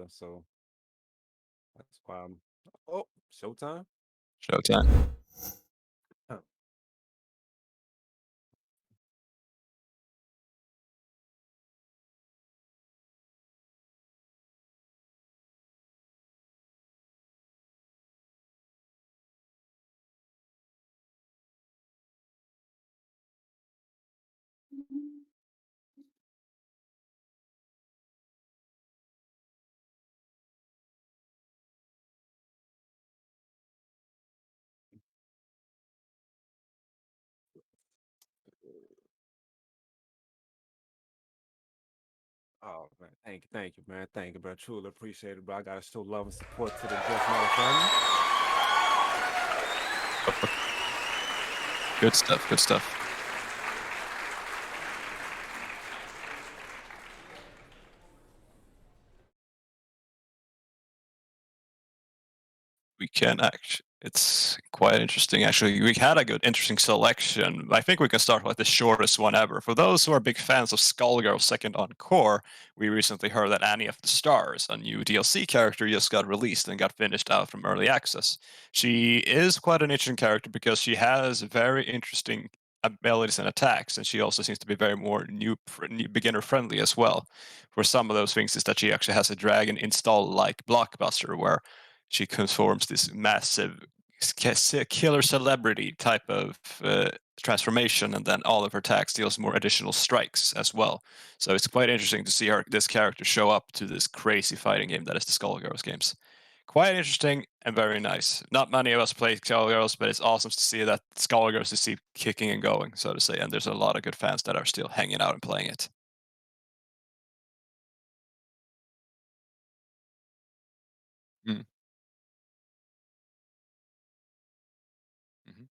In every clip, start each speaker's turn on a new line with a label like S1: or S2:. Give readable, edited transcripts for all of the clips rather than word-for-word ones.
S1: So that's why I'm. Oh, showtime.
S2: Showtime.
S1: Huh. Oh man, thank you, man, thank you, bro. Truly appreciate it, bro. I gotta show love and support to the Juste Meta family.
S2: Good stuff. Good stuff. We can actually. It's quite interesting, actually. We had a good, interesting selection. I think we can start with the shortest one ever. For those who are big fans of SkullGirls Second Encore, we recently heard that Annie of the Stars, a new DLC character, just got released and got finished out from early access. She is quite an interesting character because she has very interesting abilities and attacks, and she also seems to be very more new beginner friendly as well. For some of those things, is that she actually has a dragon install like blockbuster where she transforms this massive killer celebrity type of transformation, and then all of her attacks deals more additional strikes as well. So it's quite interesting to see this character show up to this crazy fighting game that is the Skullgirls games. Quite interesting and very nice. Not many of us play Skullgirls, but it's awesome to see that Skullgirls is kicking and going, so to say, and there's a lot of good fans that are still hanging out and playing it. Mm. Mhm.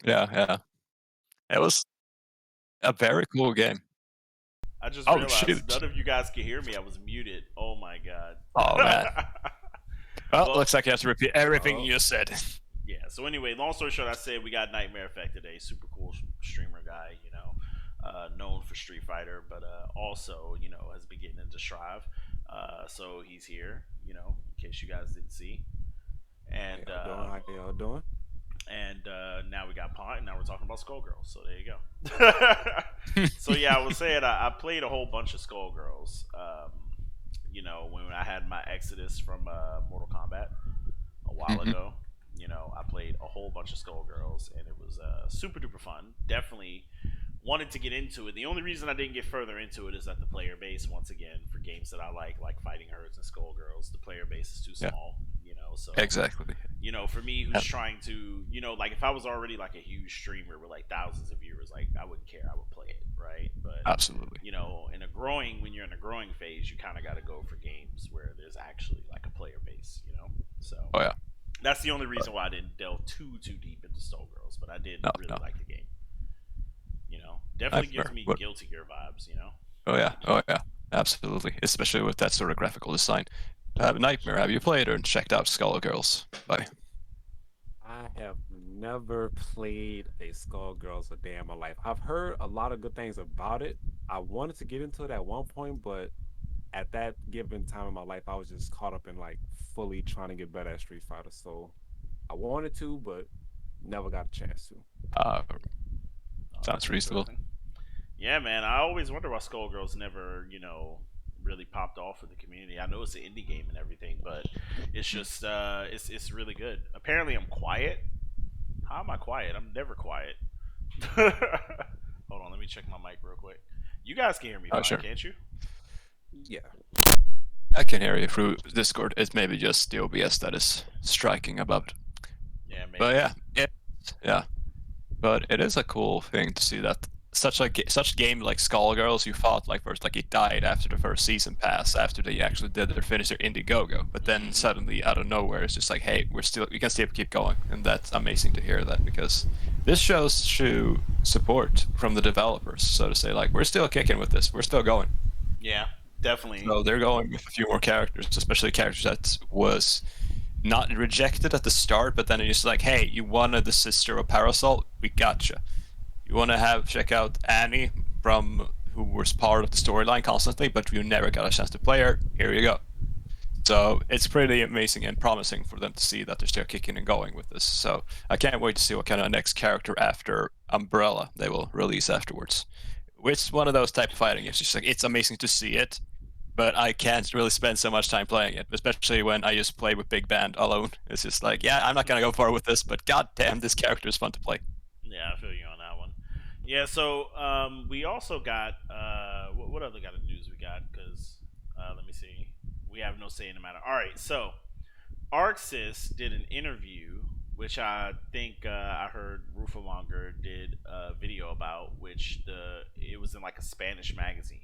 S2: Yeah, yeah. It was a very cool game.
S3: I just
S2: Oh
S3: realized
S2: shoot!
S3: none of you guys can hear me. I was muted. Oh my god.
S2: Oh man. Well,
S3: Well-
S2: looks like you have to repeat everything you just said.
S3: Yeah. So anyway, long story short, I said we got NightMareEffect today. Super cool streamer guy. Known for Street Fighter, but also has been getting into Strive. So he's here. In case you guys didn't see. And
S1: How y'all doing?
S3: and now we got Pont, and now we're talking about Skullgirls. So there you go. So yeah, I was saying I played a whole bunch of Skullgirls. When I had my exodus from Mortal Kombat a while ago, I played a whole bunch of Skullgirls, and it was super duper fun. Definitely wanted to get into it. The only reason I didn't get further into it is that the player base, once again, for games that I like Fighting Herds and Skullgirls, the player base is too small. So
S2: Exactly.
S3: for me, who's trying to, like if I was already like a huge streamer with like thousands of viewers, like I wouldn't care, I would play it, right? But
S2: Absolutely.
S3: when you're in a growing phase, you kind of got to go for games where there's actually like a player base, So
S2: Oh yeah.
S3: that's the only reason why I didn't delve too deep into Skullgirls, but I did really like the game. Definitely gives me Guilty Gear vibes,
S2: Oh yeah. Absolutely. Especially with that sort of graphical design. Nightmare, have you played or checked out Skullgirls? Bye.
S1: I have never played a Skullgirls a day in my life. I've heard a lot of good things about it. I wanted to get into it at one point, but at that given time in my life, I was just caught up in like fully trying to get better at Street Fighter. So I wanted to, but never got a chance to.
S2: Sounds reasonable.
S3: Yeah, man. I always wonder why Skullgirls never, really popped off with the community. I know it's an indie game and everything, but it's just it's really good. Apparently, I'm quiet. How am I quiet? I'm never quiet. Hold on, let me check my mic real quick. You guys can hear me fine,
S2: sure.
S3: Can't you?
S1: Yeah.
S2: I can hear you through Discord. It's maybe just the OBS that is striking above.
S3: Yeah, maybe.
S2: But yeah. But it is a cool thing to see that such game like Skullgirls, you thought like first like it died after the first season pass, after they actually did their finisher Indiegogo, but then suddenly out of nowhere it's just like, hey, we can still keep going, and that's amazing to hear that, because this shows true support from the developers, so to say, like we're still kicking with this, we're still going.
S3: Yeah, definitely.
S2: So they're going with a few more characters, especially characters that was not rejected at the start, but then it's just like, hey, you wanted the sister of Parasol, we gotcha. You want to check out Annie from who was part of the storyline constantly, but you never got a chance to play her. Here you go. So it's pretty amazing and promising for them to see that they're still kicking and going with this. So I can't wait to see what kind of next character after Umbrella they will release afterwards. It's one of those type of fighting games. It's just like, it's amazing to see it, but I can't really spend so much time playing it, especially when I just play with Big Band alone. It's just like, yeah, I'm not gonna go far with this, but goddamn, this character is fun to play.
S3: Yeah, I feel you on that one. Yeah, so we also got what other kind of news we got? Because let me see, we have no say in the matter. All right, so ArcSys did an interview, which I think I heard Rufamonger did a video about, which it was in like a Spanish magazine.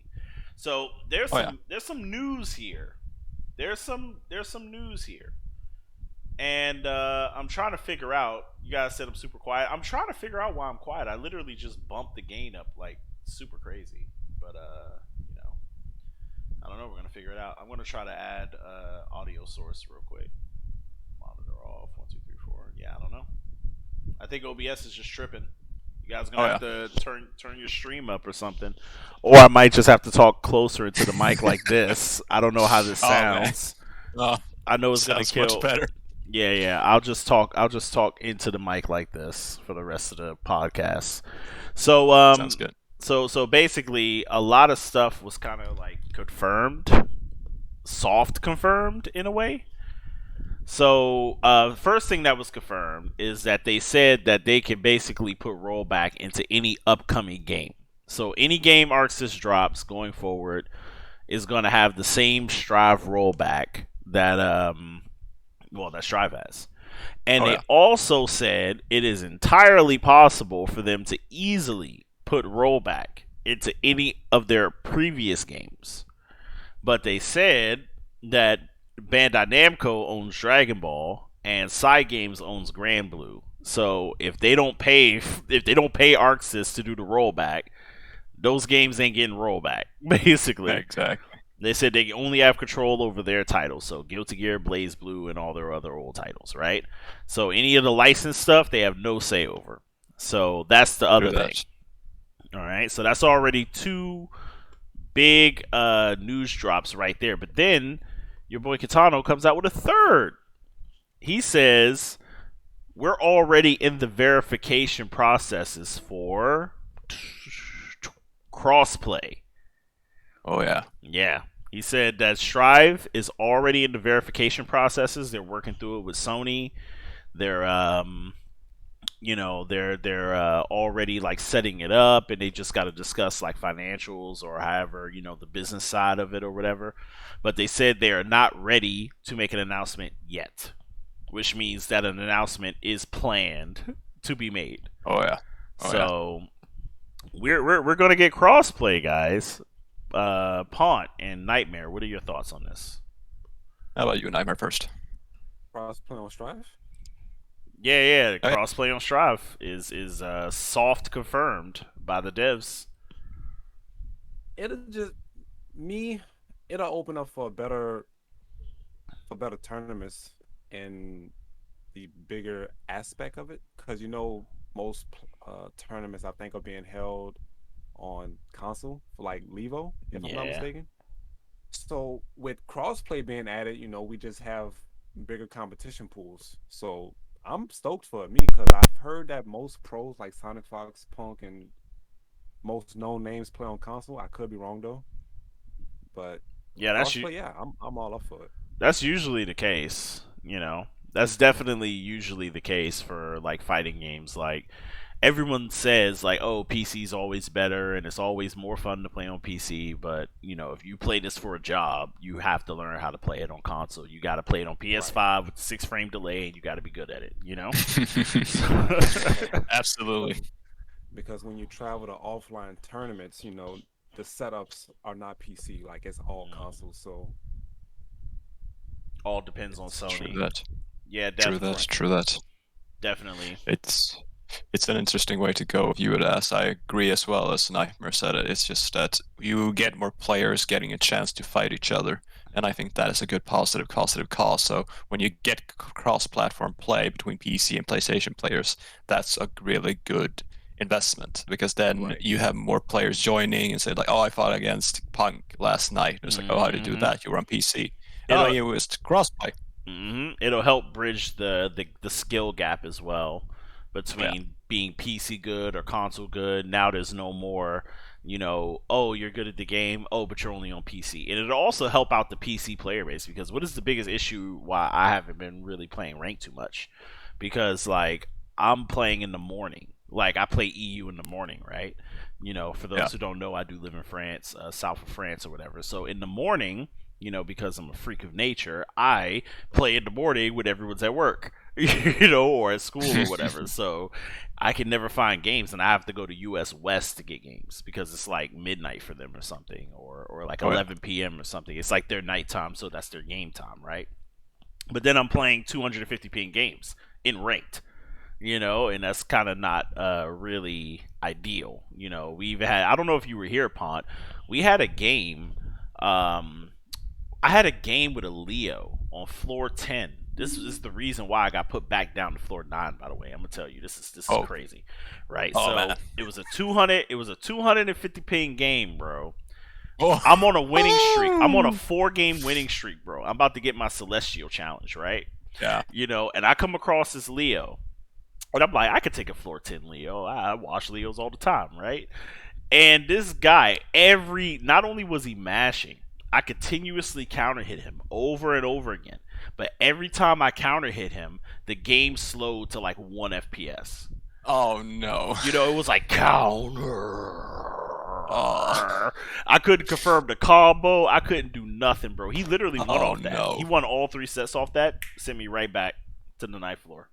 S3: So there's some news here. There's some news here. And I'm trying to figure out. You guys said I'm super quiet. I'm trying to figure out why I'm quiet. I literally just bumped the gain up like super crazy. But I don't know. We're gonna figure it out. I'm gonna try to add audio source real quick. Monitor off. 1, 2, 3, 4. Yeah, I don't know. I think OBS is just tripping. You guys are gonna have to turn your stream up or something, or I might just have to talk closer into the mic like this. I don't know how this sounds. I know it's gonna kill.
S2: Much better.
S3: Yeah. I'll just talk into the mic like this for the rest of the podcast. So
S2: sounds good.
S3: So basically, a lot of stuff was kind of like confirmed, soft confirmed in a way. So first thing that was confirmed is that they said that they can basically put rollback into any upcoming game. So any game ArcSys drops going forward is going to have the same Strive rollback that that Strive has. And they also said it is entirely possible for them to easily put rollback into any of their previous games. But they said that Bandai Namco owns Dragon Ball and Cygames owns Grand Blue. So if they don't pay ArcSys to do the rollback, those games ain't getting rollback, basically.
S2: Exactly.
S3: They said they only have control over their titles, so Guilty Gear, Blaze Blue, and all their other old titles, right? So any of the licensed stuff, they have no say over. So that's the other thing. All right, so that's already 2 big news drops right there. But then your boy Kitano comes out with a third. He says, we're already in the verification processes for crossplay.
S2: Oh, yeah.
S3: Yeah. He said that Strive is already in the verification processes. They're working through it with Sony. They're they're already like setting it up, and they just got to discuss like financials or however, the business side of it or whatever. But they said they are not ready to make an announcement yet, which means that an announcement is planned to be made.
S2: Oh yeah.
S3: We're gonna get crossplay, guys. Pont and Nightmare, what are your thoughts on this?
S2: How about you, Nightmare, first?
S1: Crossplay on Strive?
S3: Yeah. Crossplay on Strive is soft confirmed by the devs.
S1: It'll open up for better tournaments and the bigger aspect of it, because most tournaments I think are being held on console for like Levo, if I'm not mistaken. So with crossplay being added, we just have bigger competition pools. So I'm stoked for me, because I've heard that most pros like Sonic Fox, Punk, and most known names play on console. I could be wrong though, but I'm all up for it.
S3: That's usually the case. That's definitely usually the case for like fighting games. Like, everyone says like, oh, PC's always better and it's always more fun to play on PC, but if you play this for a job, you have to learn how to play it on console. You got to play it on PS5 with 6-frame delay, and you got to be good at it,
S2: Absolutely.
S1: Because when you travel to offline tournaments, the setups are not PC, like it's all console, so
S3: all depends on Sony.
S2: True that.
S3: Yeah, definitely.
S2: True that.
S3: Definitely.
S2: It's an interesting way to go, view it as. I agree as well, as Nightmare said it. It's just that you get more players getting a chance to fight each other. and I think that is a good positive cause. So when you get cross-platform play between PC and PlayStation players, that's a really good investment, because then
S1: Right.
S2: you have more players joining and say like, oh, I fought against Punk last night. It's like, oh, how did you do that? You were on PC. Oh,
S3: It'll
S2: you was crossplay.
S3: it'll help bridge the skill gap as well
S2: Yeah.
S3: between being PC good or console good. Now there's no more, oh, you're good at the game, oh, but you're only on PC. And it'll also help out the PC player base, because what is the biggest issue why I haven't been really playing ranked too much? Because like I'm playing in the morning. Like I play EU in the morning, right? For those who don't know, I do live in France, south of France or whatever. So in the morning, because I'm a freak of nature, I play in the morning when everyone's at work, or at school or whatever. So I can never find games, and I have to go to US West to get games because it's like midnight for them or something, or like 11 p.m. or something. It's like their nighttime, so that's their game time, right? But then I'm playing 250p in games in ranked, and that's kind of not really ideal. We even had, I don't know if you were here, Pont, we had a game. I had a game with a Leo on floor 10. This is the reason why I got put back down to floor 9. By the way, I'm gonna tell you, this is crazy, right?
S2: Oh,
S3: so
S2: man.
S3: it was a 250 ping game, bro.
S2: Oh.
S3: I'm on a winning streak. I'm on a 4-game winning streak, bro. I'm about to get my Celestial challenge, right?
S2: Yeah.
S3: And I come across this Leo, and I'm like, I could take a floor 10 Leo. I watch Leos all the time, right? And this guy, not only was he mashing, I continuously counter hit him over and over again. But every time I counter hit him, the game slowed to like 1 FPS.
S2: Oh no.
S3: It was like counter.
S2: Oh.
S3: I couldn't confirm the combo. I couldn't do nothing, bro. He literally won off that.
S2: No.
S3: He won all 3 sets off that, sent me right back to the ninth floor.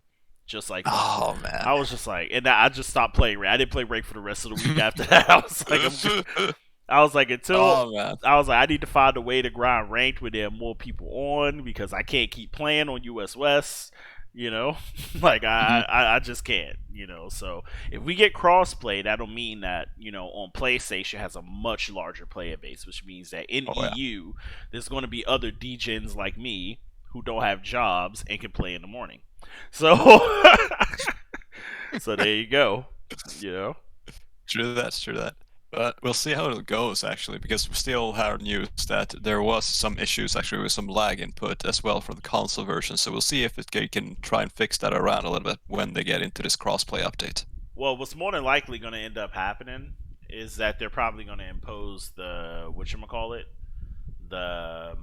S3: Just like that.
S2: Oh man.
S3: I was just like, and I just stopped playing rank. I didn't play rank for the rest of the week after that. I was like, I need to find a way to grind ranked with there more people on, because I can't keep playing on US West. Like I just can't. So if we get crossplay, that'll mean that on PlayStation has a much larger player base, which means that in EU there's going to be other degens like me who don't have jobs and can play in the morning. So, so there you go.
S2: True that. But we'll see how it goes, actually, because we still heard news that there was some issues actually with some lag input as well for the console version. So we'll see if they can try and fix that around a little bit when they get into this crossplay update.
S3: Well, what's more than likely going to end up happening is that they're probably going to impose the whatchamacallit, the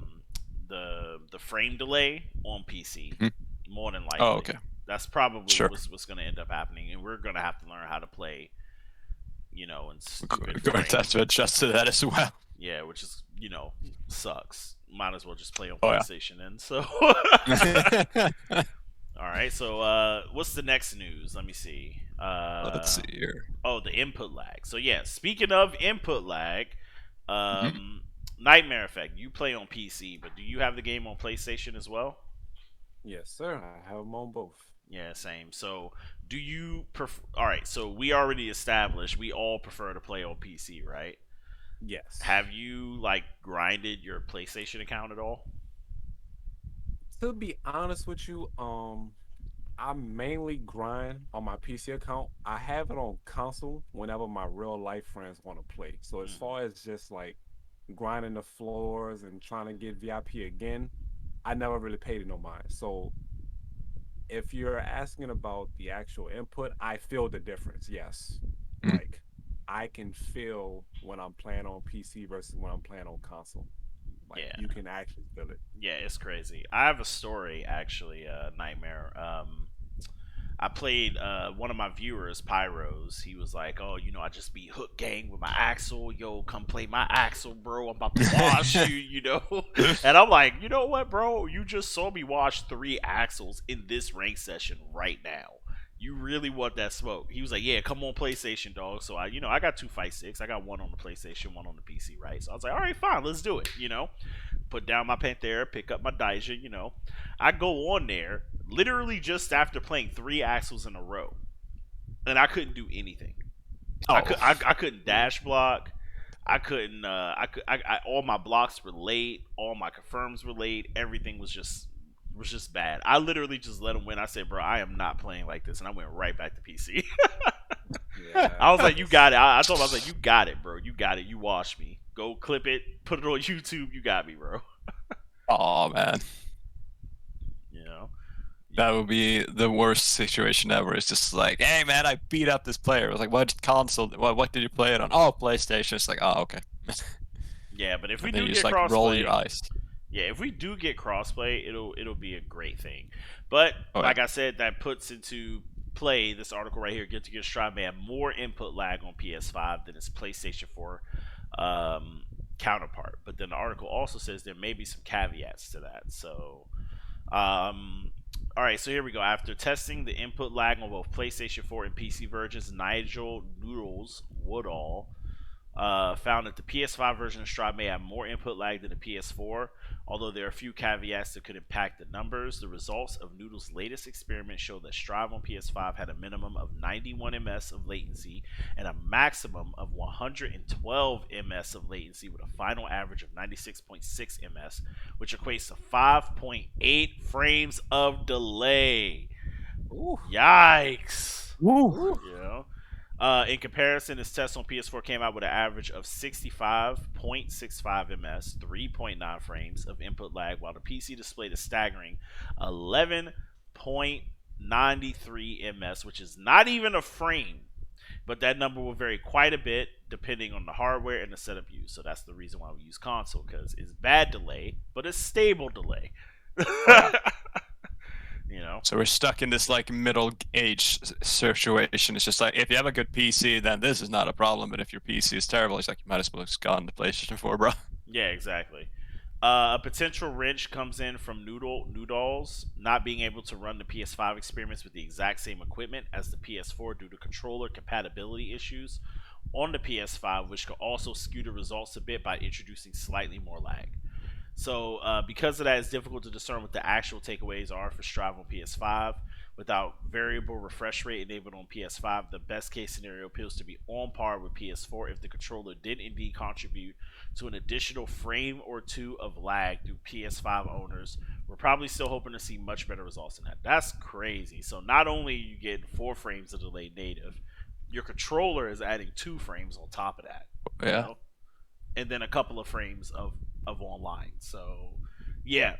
S3: frame delay on PC.
S2: Mm-hmm.
S3: More than likely.
S2: Oh, okay.
S3: That's probably
S2: Sure.
S3: what's going to end up happening, and we're going to have to learn how to play, and
S2: We're going to have to adjust to that as well.
S3: Yeah, which is, sucks. Might as well just play on
S2: Oh, yeah.
S3: PlayStation then. So, all right. So, what's the next news? Let me see.
S2: Let's see here.
S3: Oh, the input lag. So, yeah. Speaking of input lag, XNightMareEffect. You play on PC, but do you have the game on PlayStation as well?
S1: Yes, sir. I have them on both.
S3: Yeah, same. So, do you prefer? All right. So, we already established we all prefer to play on PC, right?
S1: Yes.
S3: Have you grinded your PlayStation account at all?
S1: To be honest with you, I mainly grind on my PC account. I have it on console whenever my real life friends want to play. So as far as just grinding the floors and trying to get VIP again, I never really paid it no mind. So if you're asking about the actual input, I feel the difference. Yes. I can feel when I'm playing on PC versus when I'm playing on console. You can actually feel it.
S3: Yeah, it's crazy. I have a story actually, Nightmare. I played one of my viewers, Pyros. He was like, "Oh, I just be hook gang with my Axel. Yo, come play my Axel, bro. I'm about to wash you, And I'm like, you know what, bro? You just saw me wash 3 Axels in this rank session right now. You really want that smoke?" He was like, "Yeah, come on PlayStation, dog." So I got 2 fight sticks. I got one on the PlayStation, one on the PC, right? So I was like, all right, fine, let's do it. Put down my Panthera, pick up my Daija. I go on there literally just after playing 3 Axels in a row, and I couldn't do anything.
S2: Oh.
S3: I couldn't dash block. I couldn't. All my blocks were late. All my confirms were late. Everything was just bad. I literally just let him win. I said, bro, I am not playing like this, and I went right back to PC.
S1: Yeah,
S3: I was like, you got it. I told him, I was like, you got it, bro. You got it. You washed me. Go clip it. Put it on YouTube. You got me, bro.
S2: Oh man,
S3: You know.
S2: that would be the worst situation ever. It's just like, hey man, I beat up this player. I was like, what console? What did you play it on? Oh, PlayStation. It's like, oh okay.
S3: Yeah, but if we
S2: And then
S3: do
S2: you
S3: get
S2: just like roll
S3: crossplay,
S2: your eyes.
S3: yeah, if we do get crossplay, it'll be a great thing. But
S2: Oh, yeah.
S3: like I said, that puts into play this article right here. Get to get Strive may have more input lag on PS5 than its PlayStation 4 counterpart. But then the article also says there may be some caveats to that. So, all right, so here we go. After testing the input lag on both PlayStation 4 and PC versions, Nigel Noodles Woodall found that the PS5 version of Strive may have more input lag than the PS4. Although there are a few caveats that could impact the numbers, the results of Noodle's latest experiment show that Strive on PS5 had a minimum of 91 ms of latency and a maximum of 112 ms of latency with a final average of 96.6 ms, which equates to 5.8 frames of delay.
S1: Ooh.
S3: Yikes.
S2: Woo.
S3: You know? In comparison, this test on PS4 came out with an average of 65.65 ms, 3.9 frames of input lag, while the PC displayed a staggering 11.93 ms, which is not even a frame. But that number will vary quite a bit depending on the hardware and the setup used. So that's the reason why we use console, because it's bad delay, but it's stable delay. You know.
S2: So we're stuck in this like middle age situation. It's just like if you have a good PC, then this is not a problem. But if your PC is terrible, it's like you might as well have gone to PlayStation 4, bro.
S3: Yeah, exactly. A potential wrench comes in from Noodles not being able to run the PS5 experiments with the exact same equipment as the PS4 due to controller compatibility issues on the PS5, which could also skew the results a bit by introducing slightly more lag. So because of that, it's difficult to discern what the actual takeaways are for Strive on PS5. Without variable refresh rate enabled on PS5, the best case scenario appears to be on par with PS4 if the controller did indeed contribute to an additional frame or two of lag through PS5 owners. We're probably still hoping to see much better results than that. That's crazy. So not only you get 4 frames of delay native, your controller is adding 2 frames on top of that.
S2: Yeah.
S3: You know? And then a couple of frames of online. So yeah,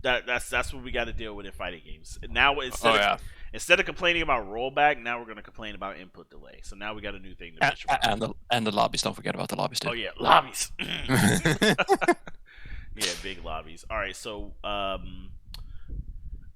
S3: that's what we got to deal with in fighting games. Now instead of complaining about rollback, now we're going to complain about input delay. So now we got a new thing to bitch about.
S2: And the lobbies. Don't forget about the lobbies too.
S3: Oh yeah, lobbies. Yeah, big lobbies. All right, so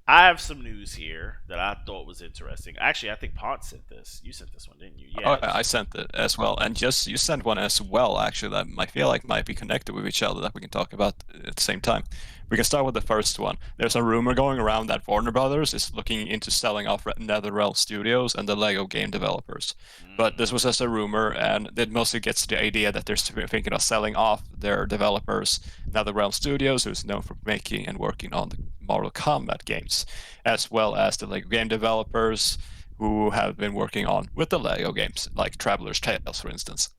S3: I have some news here that I thought was interesting. Actually, I think Pont sent this. You sent this one, didn't you?
S2: Yeah. I sent it as well, and you sent one as well. Actually, that I feel like might be connected with each other that we can talk about at the same time. We can start with the first one. There's a rumor going around that Warner Brothers is looking into selling off NetherRealm Studios and the Lego game developers. But this was just a rumor, and it mostly gets to the idea that they're thinking of selling off their developers, NetherRealm Studios, who's known for making and working on the Mortal Kombat games, as well as the Lego game developers who have been working on with the Lego games, like Traveler's Tales, for instance.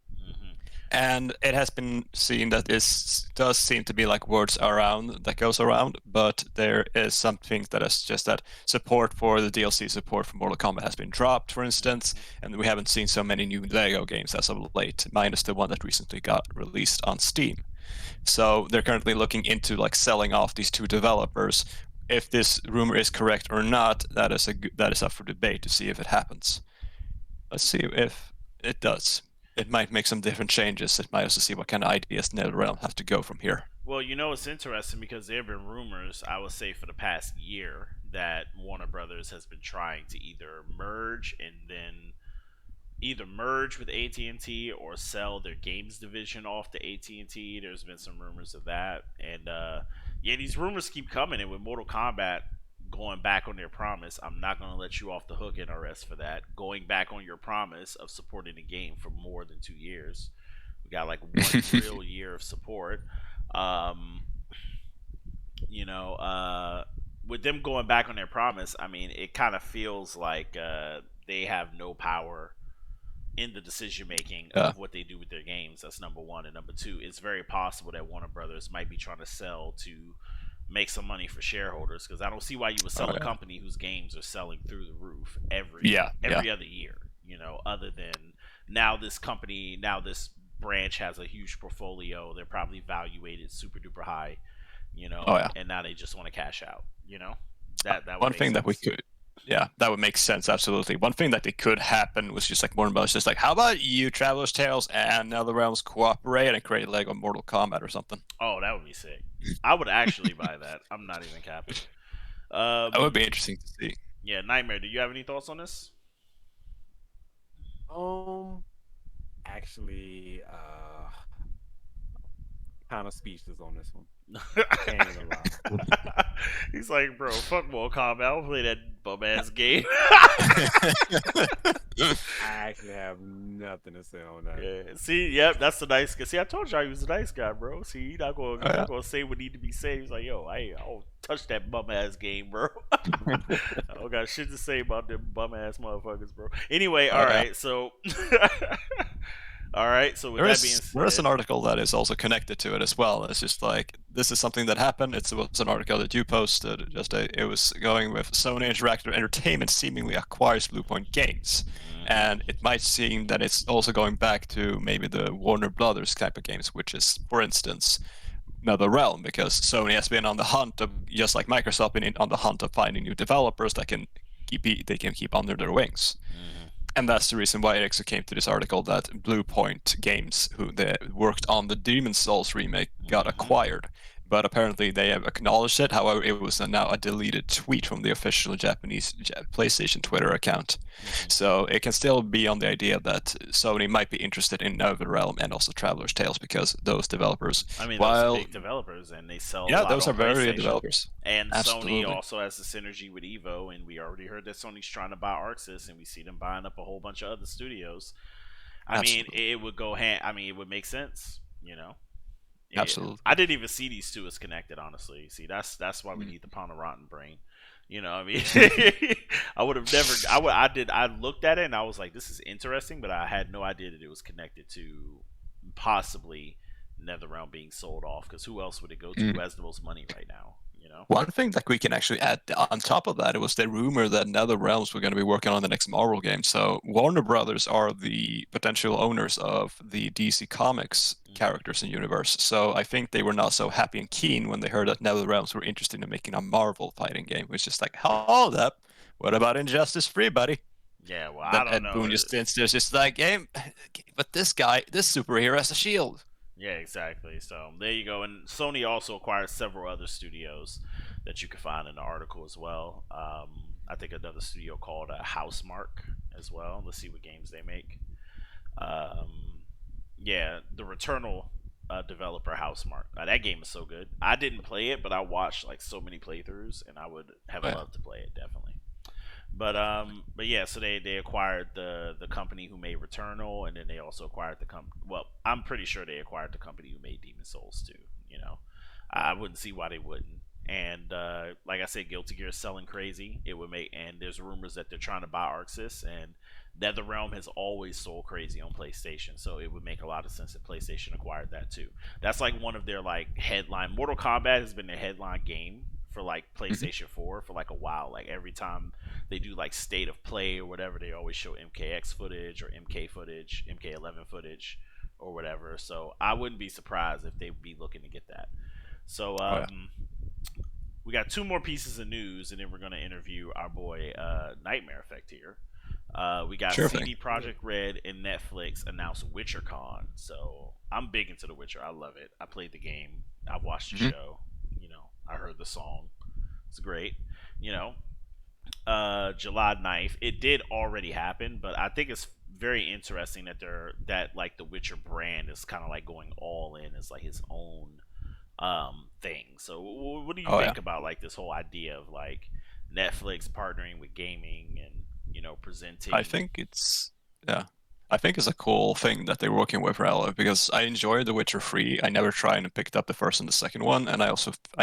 S2: And it has been seen that this does seem to be like words around that goes around, but there is something that is just that support for the DLC support for Mortal Kombat has been dropped, for instance, and we haven't seen so many new Lego games as of late, minus the one that recently got released on Steam. So they're currently looking into like selling off these 2 developers. If this rumor is correct or not, that is up for debate to see if it happens. Let's see if it does. It might make some different changes. It might also see what kind of ideas NetherRealm have to go from here.
S3: Well, you know, it's interesting because there have been rumors, I would say, for the past year that Warner Brothers has been trying to either merge with AT&T or sell their games division off to AT&T. There's been some rumors of that. And, yeah, these rumors keep coming. And with Mortal Kombat going back on their promise, I'm not going to let you off the hook, NRS, for that. Going back on your promise of supporting the game for more than 2 years. We got like 1 real year of support. With them going back on their promise, I mean, it kind of feels like they have no power in the decision making
S2: Yeah.
S3: of what they do with their games. That's number one, and number two, it's very possible that Warner Brothers might be trying to sell to make some money for shareholders, because I don't see why you would sell a company whose games are selling through the roof every other year. You know, other than now this branch has a huge portfolio. They're probably valuated super duper high. You know, and now they just want to cash out. You know, that
S2: one thing that we could. Yeah, that would make sense, absolutely. One thing that it could happen was just like Warner Bros. Just like, how about you, Traveler's Tales and NetherRealms cooperate and create Lego Mortal Kombat or something?
S3: Oh, that would be sick. I would actually buy that. I'm not even capping.
S2: That would be interesting to see.
S3: Yeah, Nightmare, do you have any thoughts on this?
S1: Actually, kind of speechless on this one.
S3: He's like, bro, fuck Mortal Kombat. I'll play that bum ass game.
S1: I actually have nothing to say on that.
S3: Yeah. See, yep, that's the nice guy. See, I told y'all he was a nice guy, bro. See, he's not gonna say what need to be said. He's like, yo, I don't touch that bum ass game, bro. I don't got shit to say about them bum ass motherfuckers, bro. Anyway, all right, so. All right, so with that being said,
S2: there is an article that is also connected to it as well. It's just like, this is something that happened. It was an article that you posted. It was going with Sony Interactive Entertainment seemingly acquires Bluepoint Games, and it might seem that it's also going back to maybe the Warner Brothers type of games, which is, for instance, NetherRealm, because Sony has been on the hunt of, just like Microsoft, been on the hunt of finding new developers that can keep under their wings. And that's the reason why it actually came to this article that Bluepoint Games, who they worked on the Demon's Souls remake, got acquired. But apparently they have acknowledged it. However, it was now a deleted tweet from the official Japanese PlayStation Twitter account. So it can still be on the idea that Sony might be interested in NetherRealm and also Traveler's Tales, because those developers,
S3: I mean, those are big developers, and they sell.
S2: Yeah, those are very good developers.
S3: And absolutely. Sony also has the synergy with Evo, and we already heard that Sony's trying to buy ArcSys, and we see them buying up a whole bunch of other studios. I mean, it would go hand. I mean, it would make sense, you know.
S2: Absolutely.
S3: I didn't even see these two as connected, honestly. See, that's why we need the Ponteronten brain. You know, I mean, I would have never. I looked at it and I was like, this is interesting, but I had no idea that it was connected to possibly NetherRealm being sold off. Because who else would it go to? Who has the most money right now? You know.
S2: One thing that we can actually add on top of that, it was the rumor that NetherRealms were going to be working on the next Marvel game. So Warner Brothers are the potential owners of the DC Comics characters and universe. So I think they were not so happy and keen when they heard that NetherRealms were interested in making a Marvel fighting game. It was just like, hold up, what about Injustice 3, buddy?
S3: Yeah, well, I don't know.
S2: Boone just like, hey, but this superhero has a shield.
S3: Yeah, exactly. So there you go. And Sony also acquired several other studios that you can find in the article as well. I think another studio called Housemarque as well. Let's see what games they make. Yeah, the Returnal developer Housemarque. That game is so good. I didn't play it, but I watched like so many playthroughs, and I would have loved to play it definitely. But yeah, so they acquired the company who made Returnal, and then they also acquired the company. Well, I'm pretty sure they acquired the company who made Demon's Souls too. You know, I wouldn't see why they wouldn't. And like I said, Guilty Gear is selling crazy. It would make, and there's rumors that they're trying to buy ArcSys, and NetherRealm has always sold crazy on PlayStation, so it would make a lot of sense that PlayStation acquired that too. That's like one of their like headline. Mortal Kombat has been their headline game for like PlayStation 4 for like a while. Like every time they do like state of play or whatever, they always show MKX footage or MK footage, MK11 footage or whatever. So I wouldn't be surprised if they'd be looking to get that. So we got two more pieces of news, and then we're going to interview our boy XNightMareEffecT here. We got CD Projekt Red and Netflix announced WitcherCon. So I'm big into The Witcher. I love it. I played the game. I watched the show. You know, I heard the song. It's great. You know, July 9th. It did already happen, but I think it's very interesting that like the Witcher brand is kind of like going all in as like its own thing. So what do you think about like this whole idea of like Netflix partnering with gaming and, you know, presenting?
S2: I think it's a cool thing that they're working with Rallo, because I enjoyed The Witcher 3. I never tried and picked up the first and the second one, and I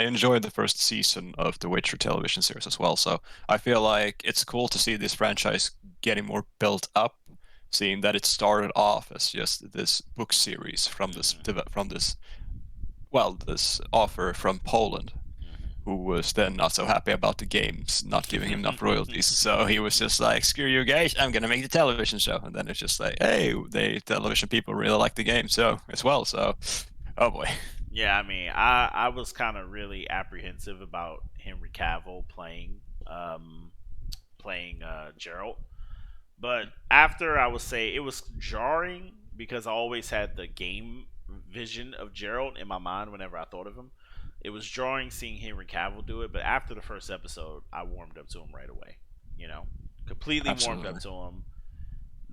S2: enjoyed the first season of The Witcher television series as well. So I feel like it's cool to see this franchise getting more built up seeing that it started off as just this book series from this this author from Poland, who was then not so happy about the games not giving him enough royalties. So he was just like, screw you guys, I'm gonna make the television show. And then it's just like, hey, the television people really like the game so as well. So, oh boy.
S3: Yeah, I mean, I was kind of really apprehensive about Henry Cavill playing Geralt, but after, I would say it was jarring because I always had the game vision of Geralt in my mind whenever I thought of him. It was jarring seeing Henry Cavill do it, but after the first episode, I warmed up to him right away. You know, completely
S2: Absolutely.
S3: warmed up to him.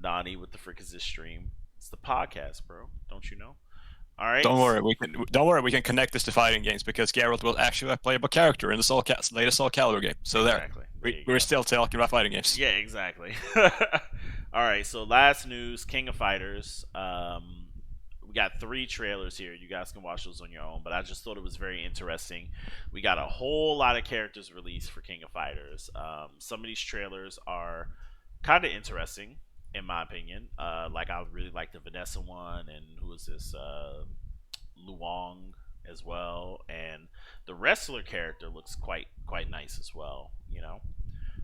S3: Nani, what the frick is this stream? It's the podcast, bro. Don't you know? All right.
S2: Don't worry, we can connect this to fighting games because Geralt will actually a playable character in the latest Soul Calibur game. So
S3: Exactly.
S2: we're still talking about fighting games.
S3: Yeah, exactly. All right. So last news: King of Fighters. We got 3 trailers here. You guys can watch those on your own, but I just thought it was very interesting. We got a whole lot of characters released for King of Fighters. Some of these trailers are kind of interesting, in my opinion. Like, I really like the Vanessa one, and who is this? Luong as well, and the wrestler character looks quite nice as well. You know.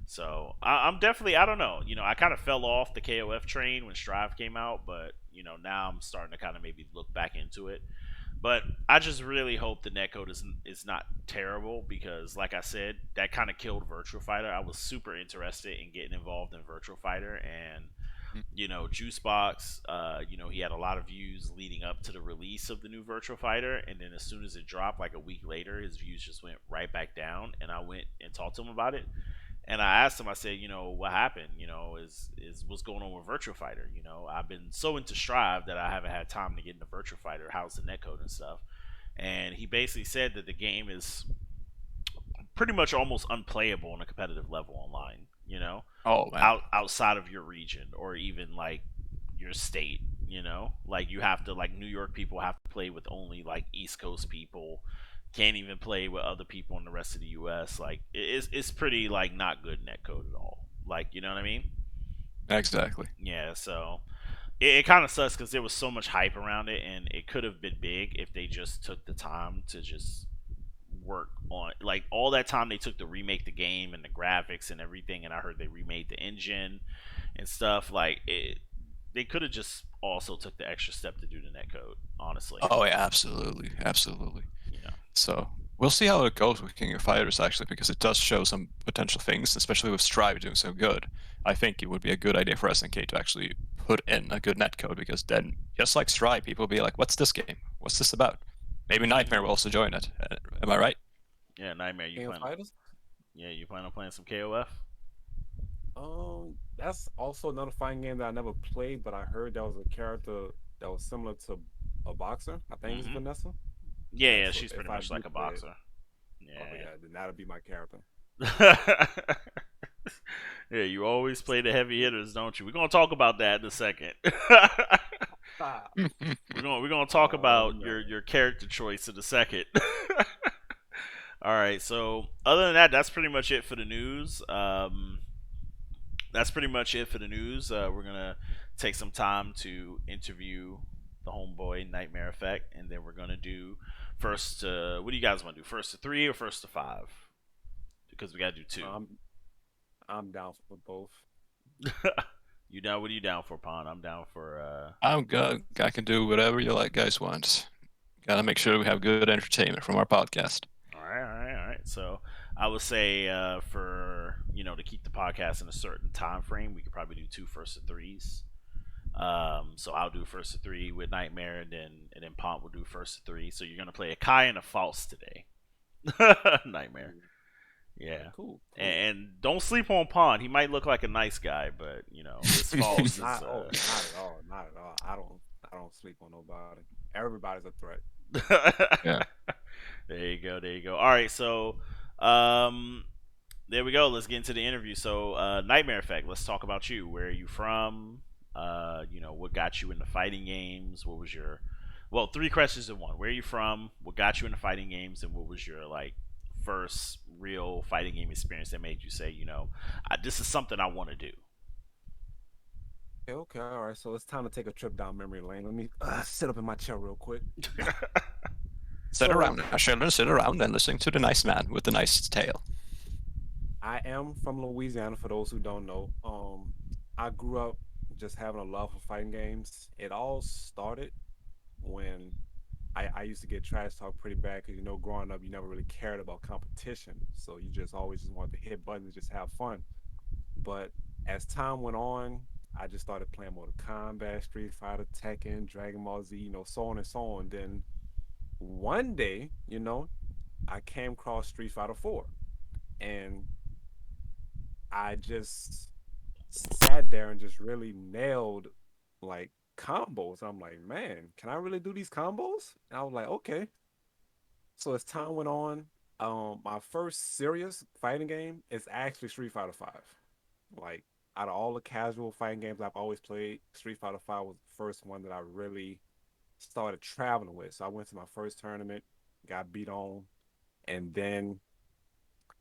S3: So I'm definitely, I don't know, I kind of fell off the KOF train when Strive came out, but now I'm starting to kind of maybe look back into it. But I just really hope the netcode is not terrible because, like I said, that kind of killed Virtual Fighter. I was super interested in getting involved in Virtual Fighter, and Juicebox, he had a lot of views leading up to the release of the new Virtual Fighter, and then as soon as it dropped, like a week later, his views just went right back down, and I went and talked to him about it. And I asked him, I said, what happened? Is what's going on with Virtual Fighter? I've been so into Strive that I haven't had time to get into Virtual Fighter, how's the netcode and stuff. And he basically said that the game is pretty much almost unplayable on a competitive level online,
S2: Oh man.
S3: outside of your region or even like your state, like you have to, like, New York people have to play with only like East Coast people, can't even play with other people in the rest of the US. Like, it's pretty, like, not good netcode at all. Like, you know what I mean?
S2: Exactly.
S3: Yeah, so it kind of sucks because there was so much hype around it, and it could have been big if they just took the time to just work on it. Like, all that time they took to remake the game and the graphics and everything, and I heard they remade the engine and stuff. Like, they could have just also took the extra step to do the netcode, honestly.
S2: Oh yeah, absolutely. So we'll see how it goes with King of Fighters, actually, because it does show some potential things, especially with Strive doing so good. I think it would be a good idea for SNK to actually put in a good netcode, because then, just like Strive, people will be like, what's this game? What's this about? Maybe Nightmare will also join it. Am I right?
S3: Yeah, Nightmare, you plan on playing some KOF?
S1: That's also another fighting game that I never played, but I heard there was a character that was similar to a boxer. I think it's Vanessa.
S3: Yeah,
S1: so
S3: she's pretty much like a boxer.
S1: Yeah. Oh yeah, then that'll be my character.
S3: Yeah, you always play the heavy hitters, don't you? We're gonna talk about that in a second. we're gonna talk about your character choice in a second. All right. So other than that, that's pretty much it for the news. We're gonna take some time to interview the homeboy NightMareEffect, and then we're gonna do first. What do you guys want to do? First to 3 or first to 5? Because we gotta do 2.
S1: I'm down for both.
S3: You down? What are you down for, Pon? I'm down for.
S2: I'm good. I can do whatever you like, guys want. Gotta make sure we have good entertainment from our podcast.
S3: All right. So I would say for to keep the podcast in a certain time frame, we could probably do 2 first to 3s. So I'll do first to 3 with Nightmare, and then Pont will do first to 3. So you're gonna play a Kai and a False today. Nightmare. Yeah.
S1: Cool.
S3: And don't sleep on Pond. He might look like a nice guy, but his False is
S1: not at all. Not at all. I don't sleep on nobody. Everybody's a threat.
S2: Yeah.
S3: There you go. All right, so there we go. Let's get into the interview. So NightMareEffect, let's talk about you. Where are you from? What got you into fighting games? What was your 3 questions in one. Where are you from? What got you into fighting games? And what was your first real fighting game experience that made you say, this is something I want to do?
S1: Okay, all right. So it's time to take a trip down memory lane. Let me sit up in my chair real quick.
S2: Sit
S1: So
S2: around now, children. Sit around and listen to the nice man with the nice tail.
S1: I am from Louisiana. For those who don't know, I grew up just having a love for fighting games. It all started when I used to get trash talk pretty bad because growing up, you never really cared about competition, so you just always just wanted to hit buttons, and just have fun. But as time went on, I just started playing Mortal Kombat, Street Fighter, Tekken, Dragon Ball Z, so on and so on. Then one day, I came across Street Fighter 4, and I just sat there and just really nailed like combos. I'm like, man, can I really do these combos? And I was like, okay. So as time went on, my first serious fighting game is actually Street Fighter 5. Like, out of all the casual fighting games I've always played, Street Fighter 5 was the first one that I really started traveling with. So I went to my first tournament, got beat on, and then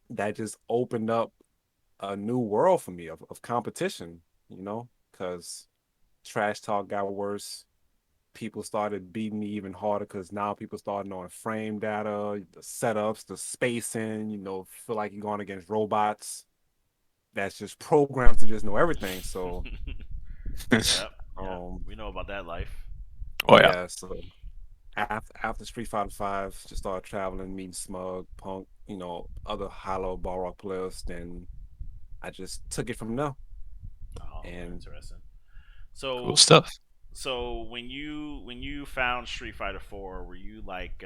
S1: that just opened up a new world for me of competition, because trash talk got worse. People started beating me even harder because now people started knowing frame data, the setups, the spacing, feel like you're going against robots that's just programmed to just know everything. So,
S3: Yep, yep.
S1: um,
S3: We know about that life.
S2: Oh yeah.
S1: yeah. So after Street Fighter Five, just started traveling, meeting Smug, Punk, other hollow ball rock players. Then I just took it from there.
S3: Oh,
S1: And
S3: interesting.
S2: Cool
S3: So,
S2: stuff.
S3: when you found Street Fighter 4, were you like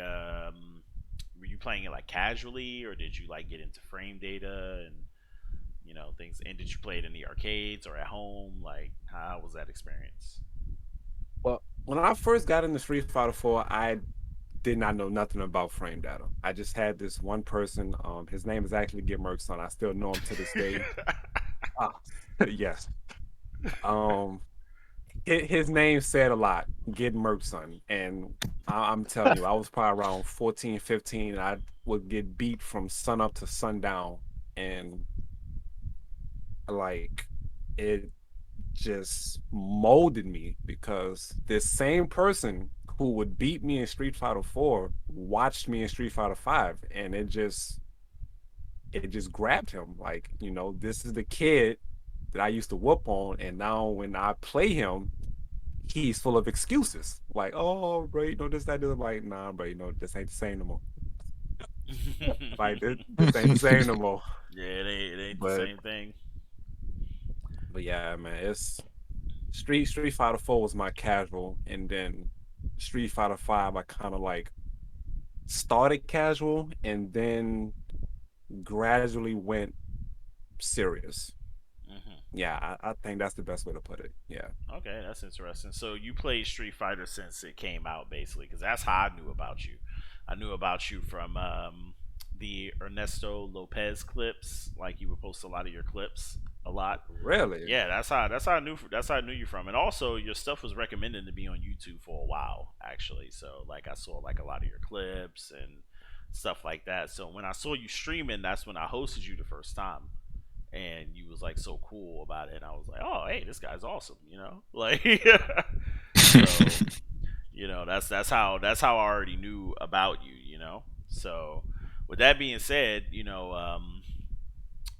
S3: were you playing it like casually, or did you like get into frame data and things? And did you play it in the arcades or at home? Like, how was that experience?
S1: well, when I first got into Street Fighter 4, I did not know nothing about frame data. I just had this one person. His name is actually Get Merck's son. I still know him to this day. Ah, yes. Um, his name said a lot. Get Merck's son, and I'm telling you, I was probably around 14, 15. And I would get beat from sun up to sundown, and like it just molded me because this same person who would beat me in Street Fighter 4 watched me in Street Fighter 5, and it just grabbed him. Like, this is the kid that I used to whoop on, and now when I play him, he's full of excuses. Like, oh, bro, this, that, this. I'm like, nah, bro, this ain't the same no more. Like, this ain't the same no more.
S3: Yeah, it ain't the
S1: But
S3: same thing.
S1: yeah, man, it's Street Fighter 4 was my casual, and then Street Fighter 5 I kind of like started casual and then gradually went serious.
S3: Hmm.
S1: Yeah, I think that's the best way to put it. Yeah.
S3: Okay, that's interesting. So you played Street Fighter since it came out, basically, because that's how I knew about you. I knew about you from the Ernesto Lopez clips. Like, you would post a lot of your clips a lot.
S1: Really?
S3: Yeah, that's how I knew you from. And also, your stuff was recommended to be on YouTube for a while, actually. So like, I saw like a lot of your clips and stuff like that. So when I saw you streaming, that's when I hosted you the first time, and you was like so cool about it. And I was like, oh, hey, this guy's awesome, like. So that's how I already knew about you. So with that being said,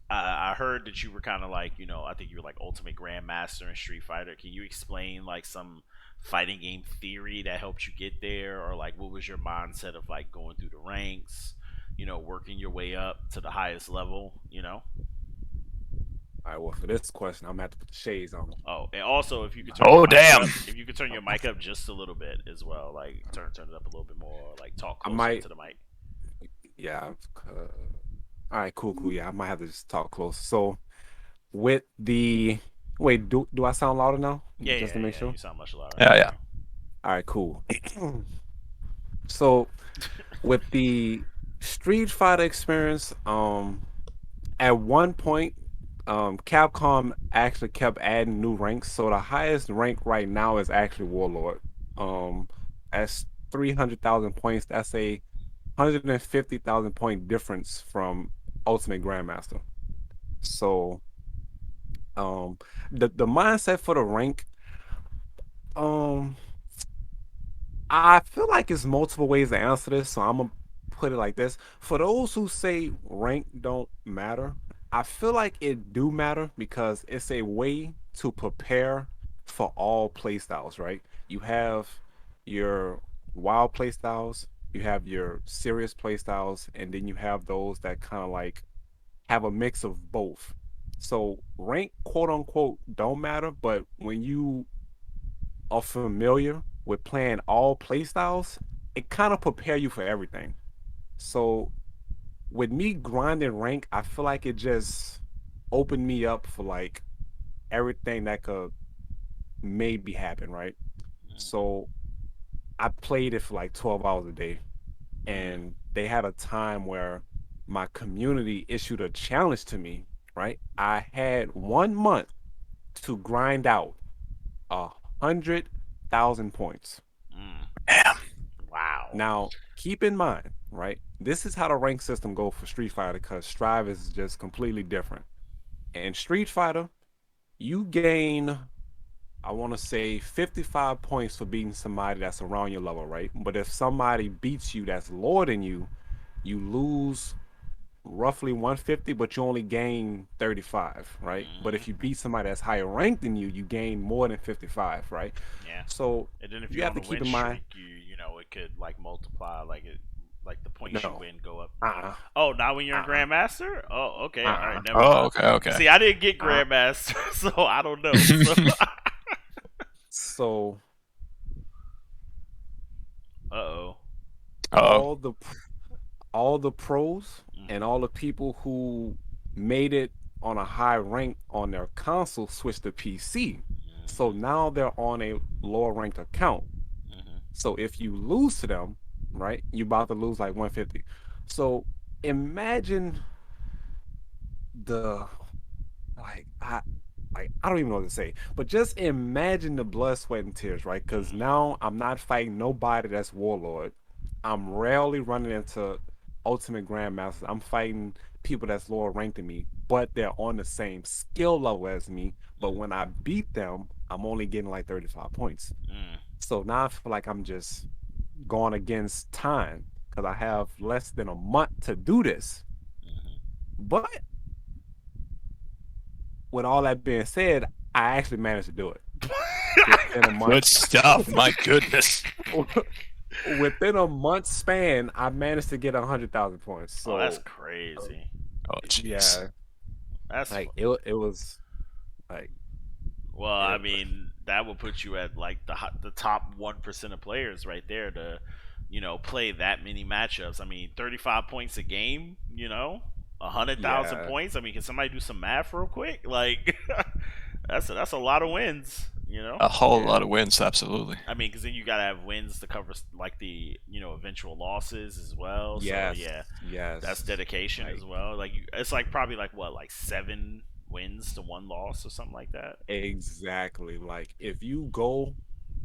S3: I heard that you were kind of like, I think you were like Ultimate Grandmaster in Street Fighter. Can you explain like some fighting game theory that helped you get there, or like what was your mindset of like going through the ranks, working your way up to the highest level?
S1: All right. Well, for this question, I'm gonna have to put the shades on.
S3: Oh, and also if you could turn your
S2: Oh
S3: mic
S2: damn.
S3: up, if you could turn your mic up just a little bit as well, like turn it up a little bit more, like talk
S1: I
S3: closer
S1: might.
S3: to the mic.
S1: Yeah. All right. Cool. Cool. Yeah, I might have to just talk close. So with the wait, do I sound louder now?
S3: Yeah,
S1: Just
S3: yeah,
S1: to make
S3: yeah.
S1: sure.
S3: You sound much louder
S2: Yeah,
S3: now.
S2: yeah.
S1: All right. Cool. So with the Street Fighter experience, at one point, Capcom actually kept adding new ranks. So the highest rank right now is actually Warlord. Um, that's 300,000 points. That's a 150,000 point difference from Ultimate Grandmaster. So Um, the mindset for the rank, um, I feel like it's multiple ways to answer this, so I'm gonna put it like this. For those who say rank don't matter, I feel like it do matter because it's a way to prepare for all playstyles, right? You have your wild playstyles, you have your serious playstyles, and then you have those that kind of like have a mix of both. So rank quote unquote don't matter, but when you are familiar with playing all playstyles, it kind of prepare you for everything. So with me grinding rank, I feel like it just opened me up for like everything that could maybe happen, right? So I played it for like 12 hours a day,
S3: Mm.
S1: and they had a time where my community issued a challenge to me, right? I had 1 month to grind out 100,000 points.
S3: Mm.
S2: Damn.
S3: Wow.
S1: Now, keep in mind, right? This is how the rank system go for Street Fighter because Strive is just completely different. In Street Fighter, you gain, I want to say, 55 points for beating somebody that's around your level, right? But if somebody beats you that's lower than you lose roughly 150, but you only gain 35, right? But
S3: Hmm.
S1: if you beat somebody that's higher ranked than you gain more than 55, right?
S3: Yeah.
S1: So
S3: And then if
S1: you
S3: you're
S1: have
S3: on
S1: to
S3: a
S1: keep
S3: win
S1: in mind,
S3: streak, you know it could like multiply like the points you
S1: no,
S3: win go up. No.
S1: uh-uh,
S3: Oh, not when you're in
S1: uh-uh,
S3: Grandmaster. Oh, okay. All right.
S1: uh-uh,
S3: Never
S2: Oh,
S3: mind.
S2: okay, okay.
S3: See, I didn't get
S1: uh-uh.
S3: Grandmaster, so I don't know. So.
S1: So
S3: Uh oh.
S2: Oh,
S1: all the all the pros and
S3: Mhm.
S1: all the people who made it on a high rank on their console switched to PC. So
S3: Mhm.
S1: now they're on a lower ranked account.
S3: Mhm.
S1: So if you lose to them, right, you're about to lose like 150. So imagine the like I don't even know what to say, but just imagine the blood, sweat, and tears, right? Because
S3: Mhm.
S1: now I'm not fighting nobody that's warlord. I'm rarely running into ultimate grandmasters. I'm fighting people that's lower ranked than me, but they're on the same skill level as me. But when I beat them, I'm only getting like 35 points.
S3: Mm.
S1: So now I feel like I'm just going against time because I have less than a month to do this.
S3: Mhm.
S1: But with all that being said, I actually managed to do it within a month.
S2: good stuff. My goodness.
S1: Within a month span, I managed to get 100,000 points.
S3: Oh, that's
S1: So, uh,
S3: crazy.
S2: Oh, jeez.
S1: yeah,
S3: That's
S1: like it was like
S3: Well, I
S1: it.
S3: mean, that would put you at like the top 1% of players right there to, play that many matchups. I mean, 35 points a game. 100,000
S1: Yeah,
S3: points. I mean, can somebody do some math real quick? Like, that's a lot of wins.
S2: A whole lot
S1: yeah,
S2: of wins, absolutely.
S3: I mean, because then you gotta have wins to cover like the eventual losses as well. So
S1: yes,
S3: yeah, that's
S1: yes.
S3: dedication as
S1: Like
S3: well. Like it's like probably like what, like 7 wins to 1 loss or something like that.
S1: exactly. Like if you go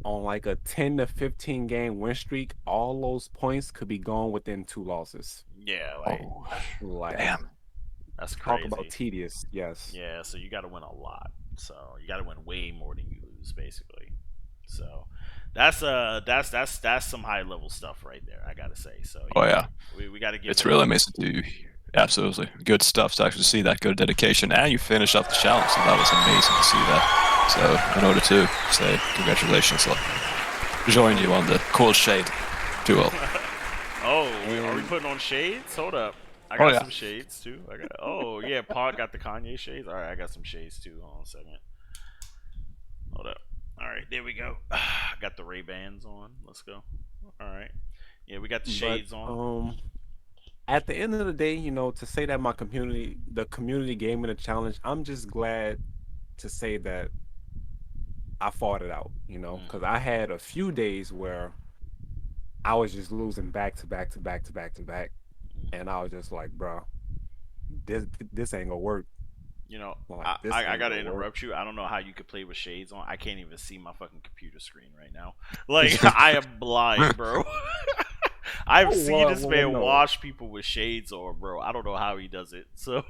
S1: on like a 10 to 15 game win streak, all those points could be gone within two losses.
S3: Yeah, like
S2: Oh,
S1: Like
S2: damn.
S3: that's
S1: talk about
S3: crazy.
S1: tedious. Yes.
S3: Yeah, so you got to win a lot. So you got to win way more than you lose, basically. So that's some high level stuff right there. I gotta say. So
S2: Oh,
S3: yeah,
S2: yeah.
S3: we got to give
S2: It's
S3: it
S2: really
S3: up.
S2: amazing to absolutely good stuff to actually see that good dedication, and you finished off the challenge, so that was amazing to see that. So, in order to say congratulations, I'll join you on the cool shade duel.
S3: Oh, are we
S1: And
S3: putting on shades? Hold up. I
S2: Oh
S3: got
S2: yeah.
S3: some shades too. Oh yeah, Pod got the Kanye shades. All right, I got some shades too. Hold on a second. Hold up. All right, there we go. I got the Ray Bans on. Let's go. All right. Yeah, we got the
S1: but
S3: shades on.
S1: at the end of the day, to say that the community gave me the challenge, I'm just glad to say that I fought it out, because I
S3: Hmm.
S1: had a few days where I was just losing back to back to back to back to back, and I was just like, bro, this ain't gonna work.
S3: You know,
S1: Like
S3: I,
S1: this
S3: I, I
S1: ain't
S3: gotta
S1: gonna work.
S3: interrupt you. I don't know how you could play with shades on. I can't even see my fucking computer screen right now. Like I am blind, bro. I've
S1: Oh
S3: seen this
S1: well,
S3: man
S1: no.
S3: wash people with shades on, bro. I don't know how he does it. So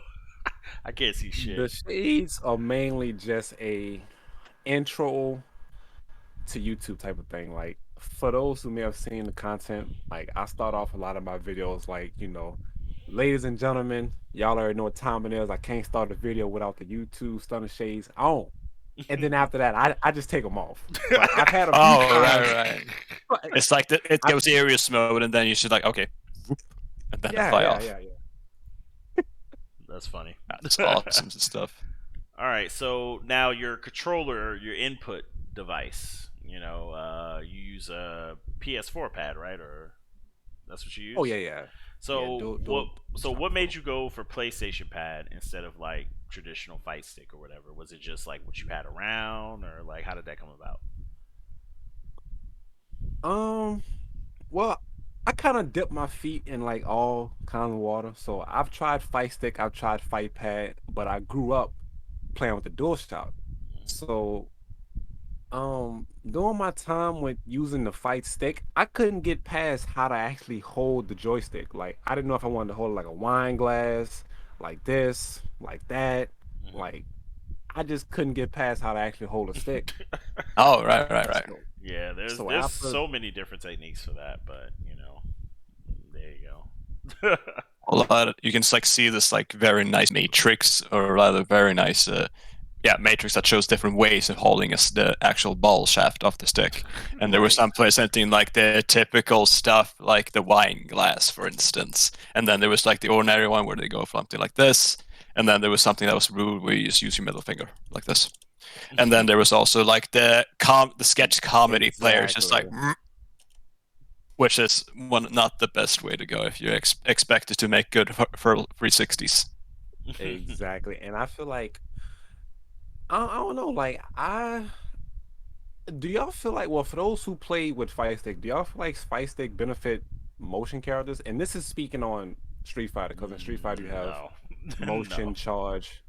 S3: I can't see shit.
S1: The shades are mainly just a intro to YouTube type of thing. Like for those who may have seen the content, like I start off a lot of my videos like, ladies and gentlemen, y'all already know what time it is. I can't start a video without the YouTube stunner shades on. And then after that, I just take them off. But I've had a few times.
S2: Right. It's like it goes serious mode, and then you should like, okay, and then fly off.
S1: Yeah.
S3: That's funny.
S2: That's awesome stuff.
S3: All right, so now your controller, your input device, you use a PS4 pad, right? Or that's what you use?
S1: Oh yeah.
S3: So what made you go for PlayStation pad instead of like traditional fight stick or whatever? Was it just like what you had around, or like how did that come about?
S1: Well, I kind of dip my feet in like all kinds of water. So I've tried fight stick, I've tried fight pad, but I grew up playing with the DualShock. So during my time with using the fight stick, I couldn't get past how to actually hold the joystick. Like I didn't know if I wanted to hold it like a wine glass, like this, like that. Like I just couldn't get past how to actually hold a stick.
S2: Oh, right.
S1: So,
S3: Yeah, there's so many different techniques for that, but there you go.
S2: A lot you can like see this like very nice matrix, or rather very nice matrix that shows different ways of holding the actual ball shaft of the stick. And there was some presenting like the typical stuff, like the wine glass, for instance. And then there was like the ordinary one where they go something like this. And then there was something that was rude where you just use your middle finger like this. And then there was also like the sketch comedy players, just like, which is not the best way to go if you expect it to make good for 360s.
S1: Exactly. And I feel like I don't know, like do y'all feel like, well, for those who play with Fire Stick, do y'all feel like Fire Stick benefit motion characters? And this is speaking on Street Fighter, because in Street Fighter you have motion charge.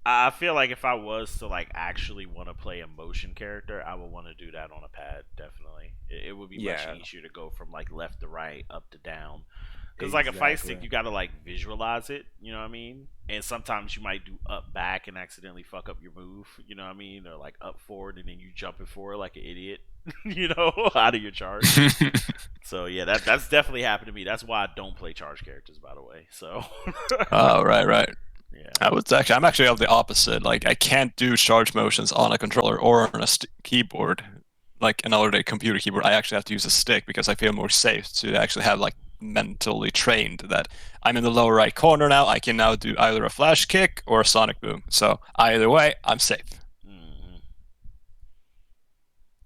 S3: I feel like if I was to like actually want to play a motion character, I would want to do that on a pad. Definitely, it would be much easier to go from like left to right, up to down. Because like a fight stick, you gotta like visualize it. You know what I mean? And sometimes you might do up back and accidentally fuck up your move. You know what I mean? Or like up forward and then you jumping forward like an idiot. Out of your charge. So yeah, that's definitely happened to me. That's why I don't play charge characters, by the way. So.
S2: Oh right.
S3: Yeah.
S2: I'm actually of the opposite. Like I can't do charge motions on a controller or on a keyboard, like another computer keyboard. I actually have to use a stick because I feel more safe to actually have like mentally trained that I'm in the lower right corner now. I can now do either a flash kick or a sonic boom. So either way, I'm safe.
S3: Mm-hmm.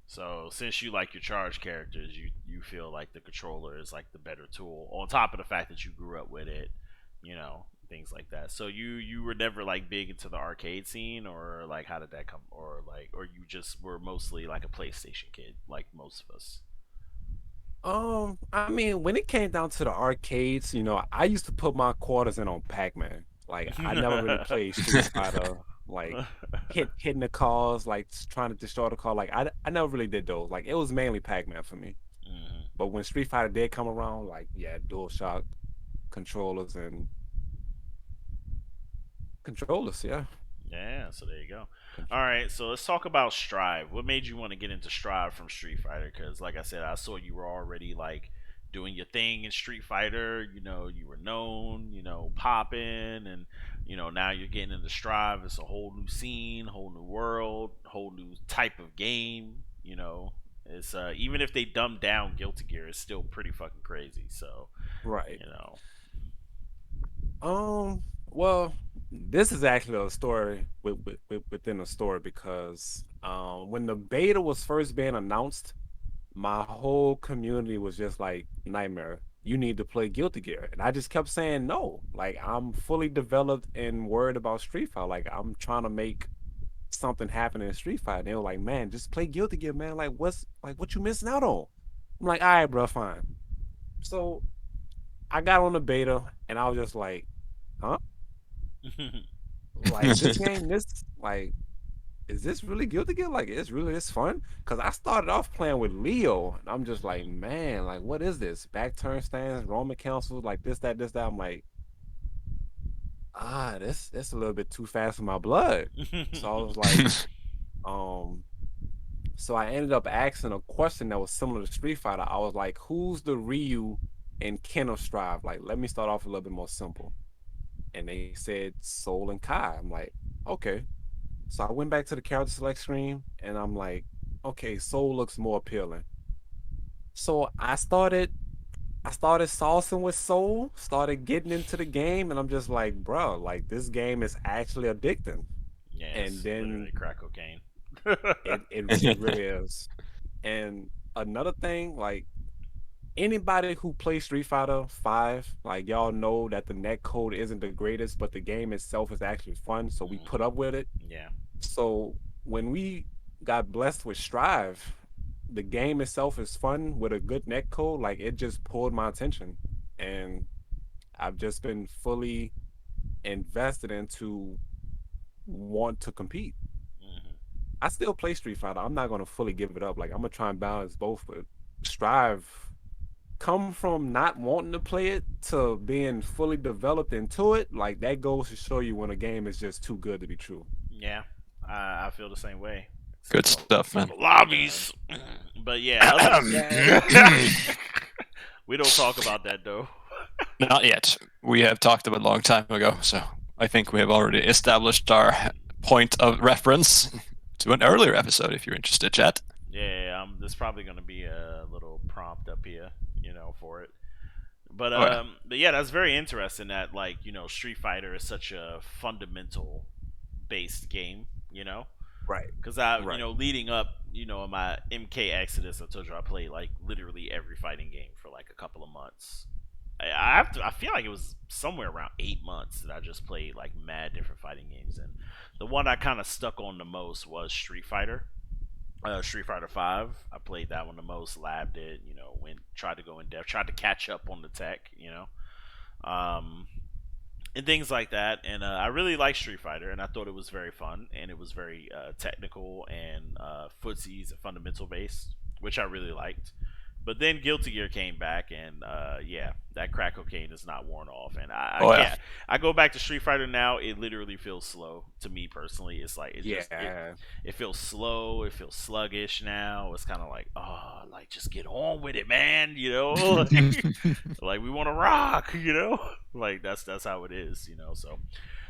S3: So since you like your charge characters, you feel like the controller is like the better tool. On top of the fact that you grew up with it, things like that. So you were never like big into the arcade scene, or like how did that come, or you just were mostly like a PlayStation kid like most of us?
S1: I mean, when it came down to the arcades, I used to put my quarters in on Pac-Man. Like I never really played Street Fighter, like hitting the cars, like trying to destroy the car. Like I never really did those. Like it was mainly Pac-Man for me.
S3: Mm-hmm.
S1: But when Street Fighter did come around, like DualShock controllers and controllers, yeah.
S3: So there you go. All right, so let's talk about Strive. What made you want to get into Strive from Street Fighter? Because like I said, I saw you were already like doing your thing in Street Fighter. You were known, popping, and now you're getting into Strive. It's a whole new scene, whole new world, whole new type of game. It's even if they dumb down Guilty Gear, it's still pretty fucking crazy. So
S1: right. Well, this is actually a story within a story, because when the beta was first being announced, my whole community was just like, Nightmare, you need to play Guilty Gear. And I just kept saying no. Like I'm fully developed and worried about Street Fighter. Like I'm trying to make something happen in Street Fighter. And they were like, man, just play Guilty Gear, man. Like what you missing out on? I'm like, all right, bro, fine. So I got on the beta and I was just like, huh? Like this game, is this really Guilty Gear? Like it's fun? Because I started off playing with Leo and I'm just like, man, like what is this? Back turn stands, Roman councils, like this, that. I'm like, That's a little bit too fast for my blood. So I was like, so I ended up asking a question that was similar to Street Fighter. I was like, who's the Ryu and Ken of Strive? Like, let me start off a little bit more simple. And they said Soul and Kai. I'm like, okay. So I went back to the character select screen and I'm like, okay, Soul looks more appealing. So I started saucing with Soul, started getting into the game, and I'm just like, bro, like this game is actually addicting.
S3: Yeah,
S1: And
S3: it's
S1: then
S3: literally crack cocaine.
S1: it really is. And another thing, like anybody who plays Street Fighter 5, like y'all know that the net code isn't the greatest, but the game itself is actually fun, so we put up with it.
S3: Yeah.
S1: So when we got blessed with Strive, the game itself is fun with a good net code. Like it just pulled my attention, and I've just been fully invested into want to compete. I still play Street Fighter. I'm not gonna fully give it up. Like I'm gonna try and balance both, but Strive come from not wanting to play it to being fully developed into it. Like that goes to show you when a game is just too good to be true.
S3: Yeah, I feel the same way.
S2: Good stuff, man.
S3: Lobbies, but yeah, we don't talk about that though.
S2: Not yet. We have talked about a long time ago, so I think we have already established our point of reference to an earlier episode. If you're interested, chat.
S3: Yeah, there's probably going to be a little prompt up here, for it. But but yeah, that's very interesting. That like Street Fighter is such a fundamental based game,
S1: Right.
S3: Because leading up, in my MK Exodus, I told you I played like literally every fighting game for like a couple of months. I feel like it was somewhere around 8 months that I just played like mad different fighting games, and the one I kind of stuck on the most was Street Fighter. Street Fighter 5. I played that one the most, labbed it, tried to go in depth, tried to catch up on the tech, and things like that. And I really liked Street Fighter, and I thought it was very fun, and it was very technical and footsies and fundamental based, which I really liked. But then Guilty Gear came back, and yeah, that crack cocaine is not worn off. And I can't. I go back to Street Fighter now. It literally feels slow to me personally. It's like it feels slow. It feels sluggish now. It's kind of like, oh, like just get on with it, man. Like we want to rock. Like that's how it is. So,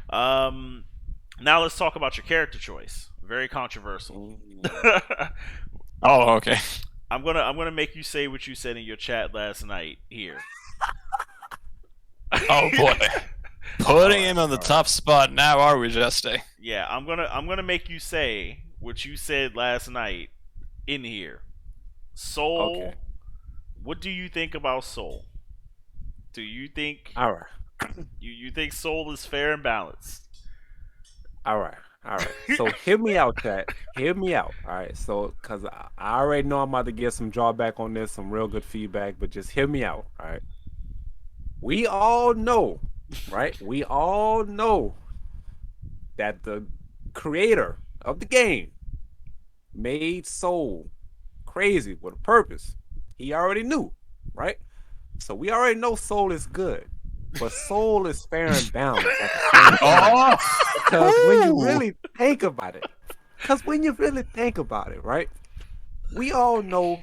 S3: now let's talk about your character choice. Very controversial.
S2: Oh, okay.
S3: I'm gonna make you say what you said in your chat last night here.
S2: Oh boy, putting him on the top spot now, are we, Juste?
S3: Yeah, I'm gonna make you say what you said last night in here. Soul. Okay. What do you think about Soul? Do you think?
S1: All right.
S3: You think Soul is fair and balanced?
S1: All right. So hear me out, chat. Hear me out. All right. So, because I already know I'm about to get some drawback on this, some real good feedback, but just hear me out. All right. We all know, right? We all know that the creator of the game made Soul crazy with a purpose. He already knew, right? So we already know Soul is good. But Soul is fair and balanced at the same time. Because when you really think about it, right? We all know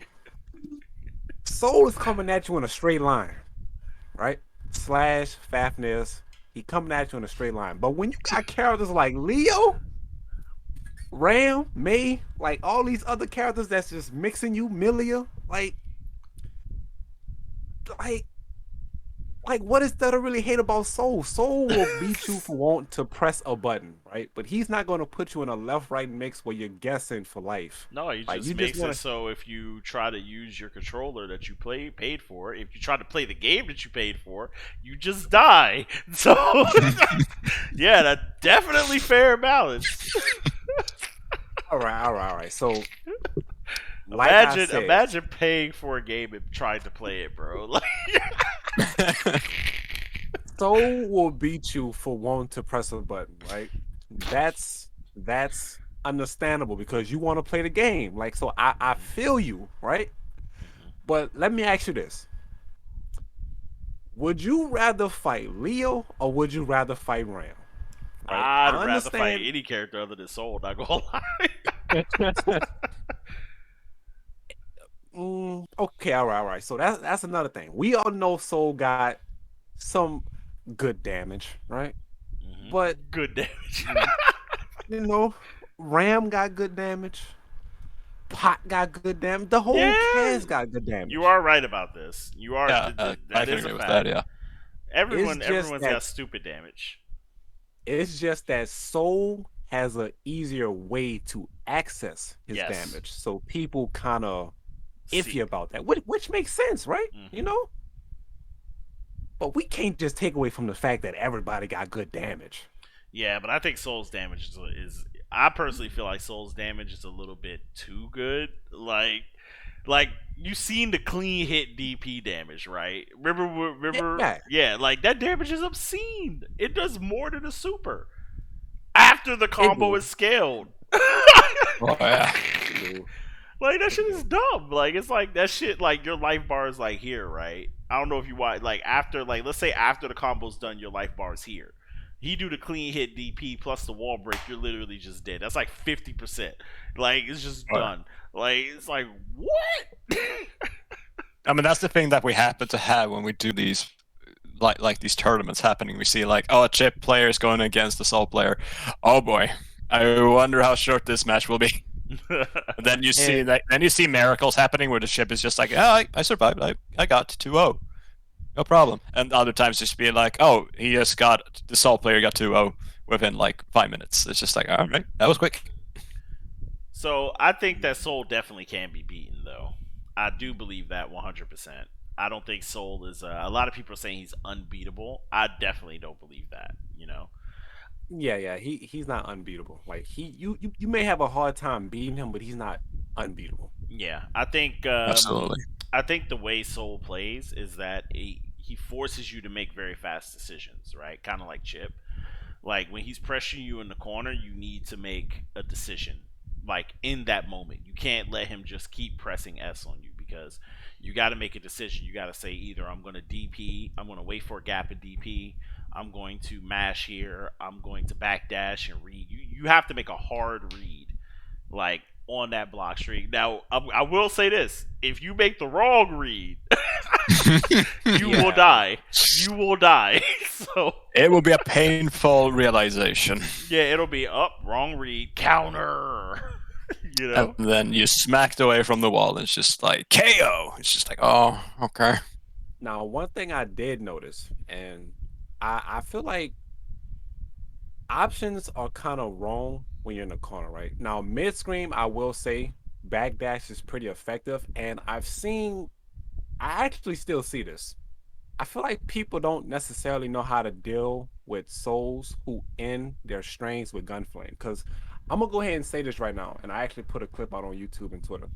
S1: Soul is coming at you in a straight line, right? Slash, Fafnir, he coming at you in a straight line. But when you got characters like Leo, Ram, May, like all these other characters that's just mixing you, Milia, like what is there to really hate about Soul? Soul will beat you for wanting to press a button, right? But he's not going to put you in a left-right mix where you're guessing for life.
S3: No, he just makes it so if you try to use your controller that you paid for, if you try to play the game that you paid for, you just die. So, yeah, that's definitely fair and balanced.
S1: All right. So,
S3: imagine paying for a game and trying to play it, bro.
S1: Soul will beat you for wanting to press a button, right? That's understandable because you want to play the game. Like, so I feel you, right? But let me ask you this. Would you rather fight Leo or would you rather fight Ram? right?
S3: I'd
S1: I
S3: rather fight
S1: understand.
S3: any character other than Soul. Not gonna lie.
S1: Okay, all right. So that's another thing. We all know Soul got some good damage, right? But
S3: Good damage.
S1: you know, Ram got good damage. Pot got good damage. The whole
S3: Yeah,
S1: cast got good damage.
S3: you are right about this. You are.
S2: Yeah, I
S3: That
S2: can
S3: is a
S2: agree with
S3: fact.
S2: that. Yeah.
S3: Everyone's got stupid damage.
S1: It's just that Soul has an easier way to access his
S3: Yes.
S1: damage, so people kind of iffy
S3: See.
S1: about that, which makes sense, right? You
S3: Mhm.
S1: know, but we can't just take away from the fact that everybody got good damage.
S3: Yeah, but I think Soul's damage is. I personally feel like Soul's damage is a little bit too good. Like you seen the clean hit DP damage, right? Remember? Yeah, like that damage is obscene. It does more than a super after the combo is scaled.
S2: Oh, yeah.
S3: Like that shit is dumb. Like it's like that shit. Like your life bar is like here, right? I don't know if you watch. Like after, like let's say after the combo's done, your life bar is here. He do the clean hit DP plus the wall break. You're literally just dead. That's like 50%. Like it's just done. Like it's like what?
S2: I mean, that's the thing that we happen to have when we do these, like these tournaments happening. We see like, oh, a chip player is going against a Soul player. Oh boy, I wonder how short this match will be. And then you see that. Then you see miracles happening where the ship is just like, oh, I survived. I got 2-0. No problem. And other times just being like, oh, he just got the Soul player got 2-0 within like 5 minutes. It's just like, all right, that was quick.
S3: So I think that Soul definitely can be beaten, though. I do believe that 100%. I don't think Soul is. A lot of people are saying he's unbeatable. I definitely don't believe that. You know.
S1: Yeah, he's not unbeatable. Like you may have a hard time beating him, but he's not unbeatable.
S3: Yeah, I think
S2: Absolutely.
S3: I think the way Soul plays is that he forces you to make very fast decisions, right? Kind of like Chip. Like when he's pressuring you in the corner, you need to make a decision. Like in that moment, you can't let him just keep pressing S on you because you got to make a decision. You got to say either I'm going to DP, I'm going to wait for a gap in DP, I'm going to mash here, I'm going to backdash and read. You have to make a hard read, like on that block streak. Now, I will say this: if you make the wrong read, you will die. You will die. So
S2: it will be a painful realization.
S3: Yeah, it'll be up, wrong read, counter. You know,
S2: and then you smacked away from the wall. And it's just like KO. It's just like, oh, okay.
S1: Now, one thing I did notice, and I feel like options are kind of wrong when you're in the corner, right? Now, mid scream, I will say backdash is pretty effective, and I actually still see this. I feel like people don't necessarily know how to deal with souls who end their strings with gunflame. Because I'm gonna go ahead and say this right now, and I actually put a clip out on YouTube and Twitter.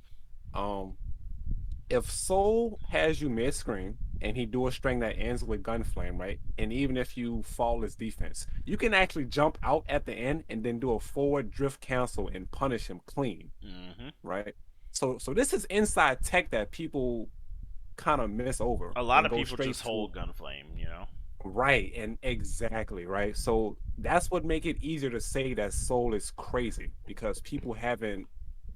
S1: If Soul has you mid screen and he do a string that ends with gunflame, right? And even if you fall his defense, you can actually jump out at the end and then do a forward drift cancel and punish him clean, right? So this is inside tech that people kind of miss over.
S3: A lot of people just hold gunflame, you know.
S1: Right, and exactly, right. So that's what make it easier to say that Soul is crazy because people haven't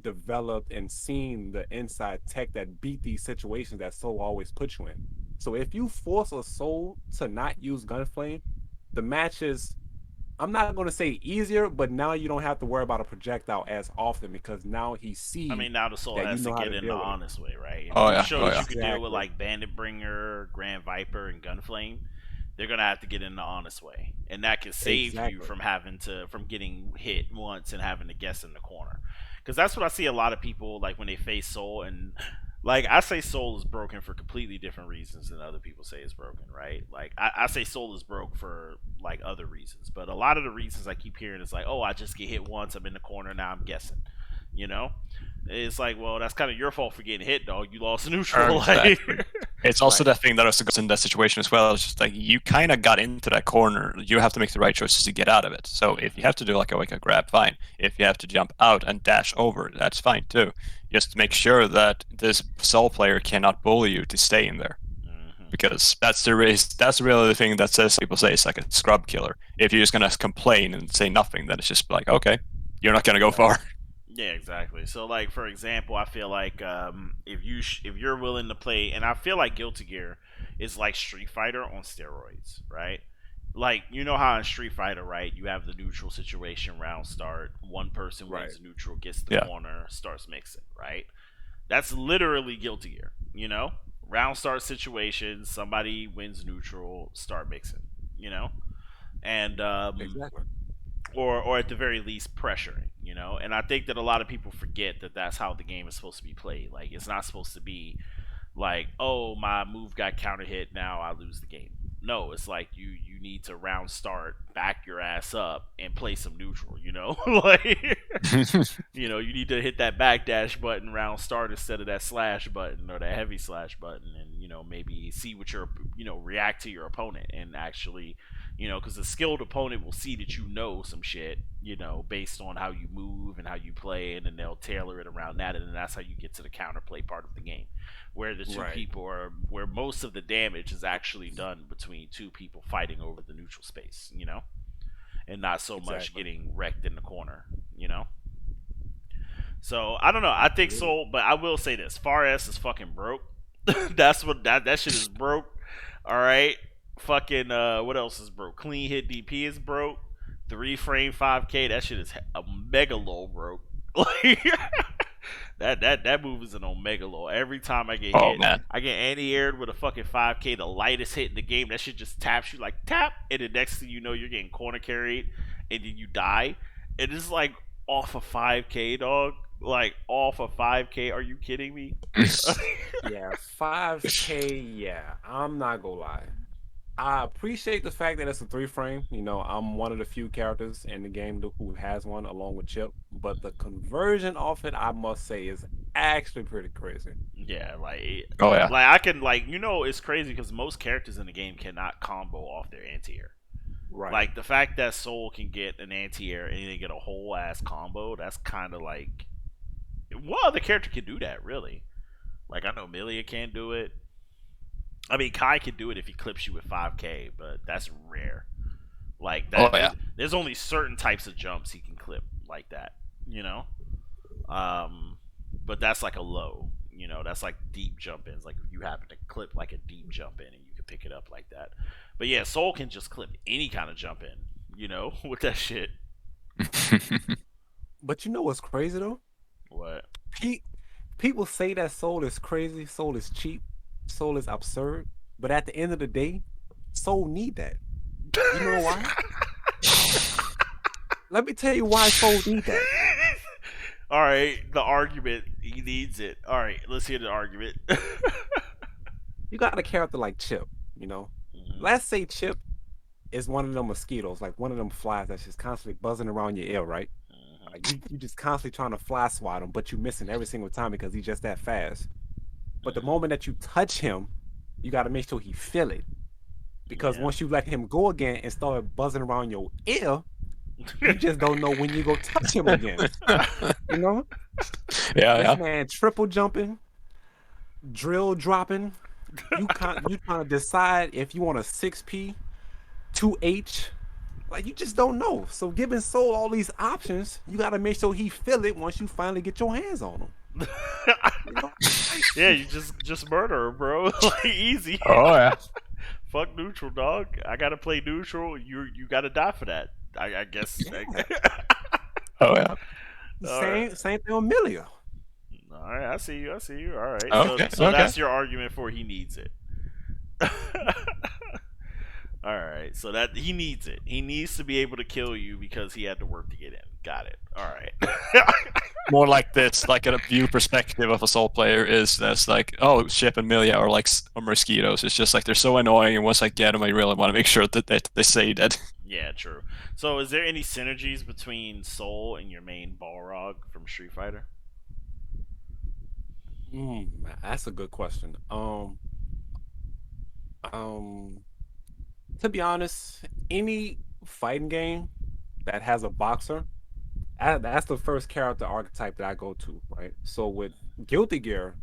S1: developed and seen the inside tech that beat these situations that Soul always puts you in. So if you force a Soul to not use gunflame, the match is, I'm not going to say easier, but now you don't have to worry about a projectile as often because now he sees.
S3: I mean, now the Soul has to get in the honest way, right? If you can deal with like Bandit Bringer, Grand Viper, and Gunflame, they're gonna have to get in the honest way, and that can save you from getting hit once and having to guess in the corner. Because that's what I see a lot of people like when they face Soul, and like I say Soul is broken for completely different reasons than other people say it's broken, right? Like I say Soul is broke for like other reasons, but a lot of the reasons I keep hearing is like, oh, I just get hit once, I'm in the corner, now I'm guessing, you know. It's like, well, that's kind of your fault for getting hit, dog. You lost neutral.
S2: Exactly. It's also the thing that also goes in that situation as well. It's just like you kind of got into that corner. You have to make the right choices to get out of it. So if you have to do like a grab, fine. If you have to jump out and dash over, that's fine too. Just make sure that this Soul player cannot bully you to stay in there. because that's really the thing that says people say it's like a scrub killer. If you're just gonna complain and say nothing, then it's just like, okay, you're not gonna go far.
S3: Yeah, exactly. So, like for example, I feel like if you're willing to play, and I feel like Guilty Gear is like Street Fighter on steroids, right? Like you know how in Street Fighter, right? You have the neutral situation, round start, one person
S1: Right.
S3: wins neutral, gets the
S2: Yeah.
S3: corner, starts mixing, right? That's literally Guilty Gear, you know? Round start situation, somebody wins neutral, start mixing, you know? And
S1: Exactly.
S3: or at the very least pressuring, you know. And I think that a lot of people forget that that's how the game is supposed to be played. Like it's not supposed to be like, oh, my move got counter hit, now I lose the game. No, it's like you need to round start, back your ass up, and play some neutral. You know, like you know, you need to hit that backdash button round start instead of that slash button or that heavy slash button, and you know maybe see what your react to your opponent and actually because a skilled opponent will see that you know some shit, based on how you move and how you play, and then they'll tailor it around that, and then that's how you get to the counterplay part of the game, where the two
S1: Right.
S3: people are, where most of the damage is actually done between two people fighting over the neutral space, and not so much
S1: Exactly.
S3: getting wrecked in the corner. So I don't know. I think so, but I will say this: Far S is fucking broke. That's what that shit is broke. All right. Fucking what else is broke? Clean hit DP is broke. 3 frame 5K. That shit is a mega low broke. Like that move is an omega low. Every time I get
S2: Oh,
S3: hit,
S2: man.
S3: I get anti-aired with a fucking 5K, the lightest hit in the game. That shit just taps you like tap, and the next thing you know, you're getting corner carried, and then you die. And it's like off of 5K, dog. Like off of 5K. Are you kidding me?
S1: Yeah, 5K. Yeah, I'm not gonna lie. I appreciate the fact that it's a 3 frame. I'm one of the few characters in the game who has one along with Chip. But the conversion off it, I must say, is actually pretty crazy.
S3: Yeah, like
S2: Oh yeah.
S3: I can it's crazy because most characters in the game cannot combo off their anti-air.
S1: Right.
S3: Like the fact that Soul can get an anti-air and then get a whole ass combo, that's kind of like what other character can do that really? Like I know Milia can't do it. I mean Kai can do it if he clips you with 5K, but that's rare. Like that,
S2: Oh, yeah.
S3: there's only certain types of jumps he can clip like that, you know. But that's like a low, that's like deep jump ins. Like if you happen to clip like a deep jump in and you can pick it up like that. But yeah, Soul can just clip any kind of jump in, with that shit.
S1: But you know what's crazy though?
S3: What?
S1: People say that Soul is crazy, Soul is cheap, Soul is absurd. But at the end of the day, Soul need that. You know why? Let me tell you why Soul need that.
S3: All right, the argument. He needs it. All right, let's hear the argument.
S1: You got a character like Chip, Let's say Chip is one of them mosquitoes, like one of them flies that's just constantly buzzing around your ear, right? Like you just constantly trying to fly swat him, but you missing every single time because he's just that fast. But the moment that you touch him, you got to make sure he feel it. Because
S3: Yeah.
S1: once you let him go again and start buzzing around your ear, you just don't know when you go touch him again. You know?
S2: Yeah,
S1: This
S2: yeah.
S1: man triple jumping, drill dropping. You trying to decide if you want a 6P, 2H. Like you just don't know. So giving Soul all these options, you gotta make sure he feel it once you finally get your hands on him. You know?
S3: Yeah, you just murder him, bro. Like easy.
S2: Oh yeah.
S3: Fuck neutral, dog. I gotta play neutral. You gotta die for that. I guess.
S2: Oh yeah.
S1: Same thing with Milia.
S3: All right, I see you. All right.
S2: Okay,
S3: So
S2: okay.
S3: that's your argument for he needs it. All right. So that he needs it. He needs to be able to kill you because he had to work to get in. Got it. All right.
S2: More like this, like a view perspective of a Soul player is that's like, oh, Chip and Milia are like mosquitoes. It's just like they're so annoying, and once I get them, I really want to make sure that they stay dead.
S3: Yeah, true. So is there any synergies between Soul and your main Balrog from Street Fighter?
S1: That's a good question. To be honest, any fighting game that has a boxer, that's the first character archetype that I go to, right? So with Guilty Gear,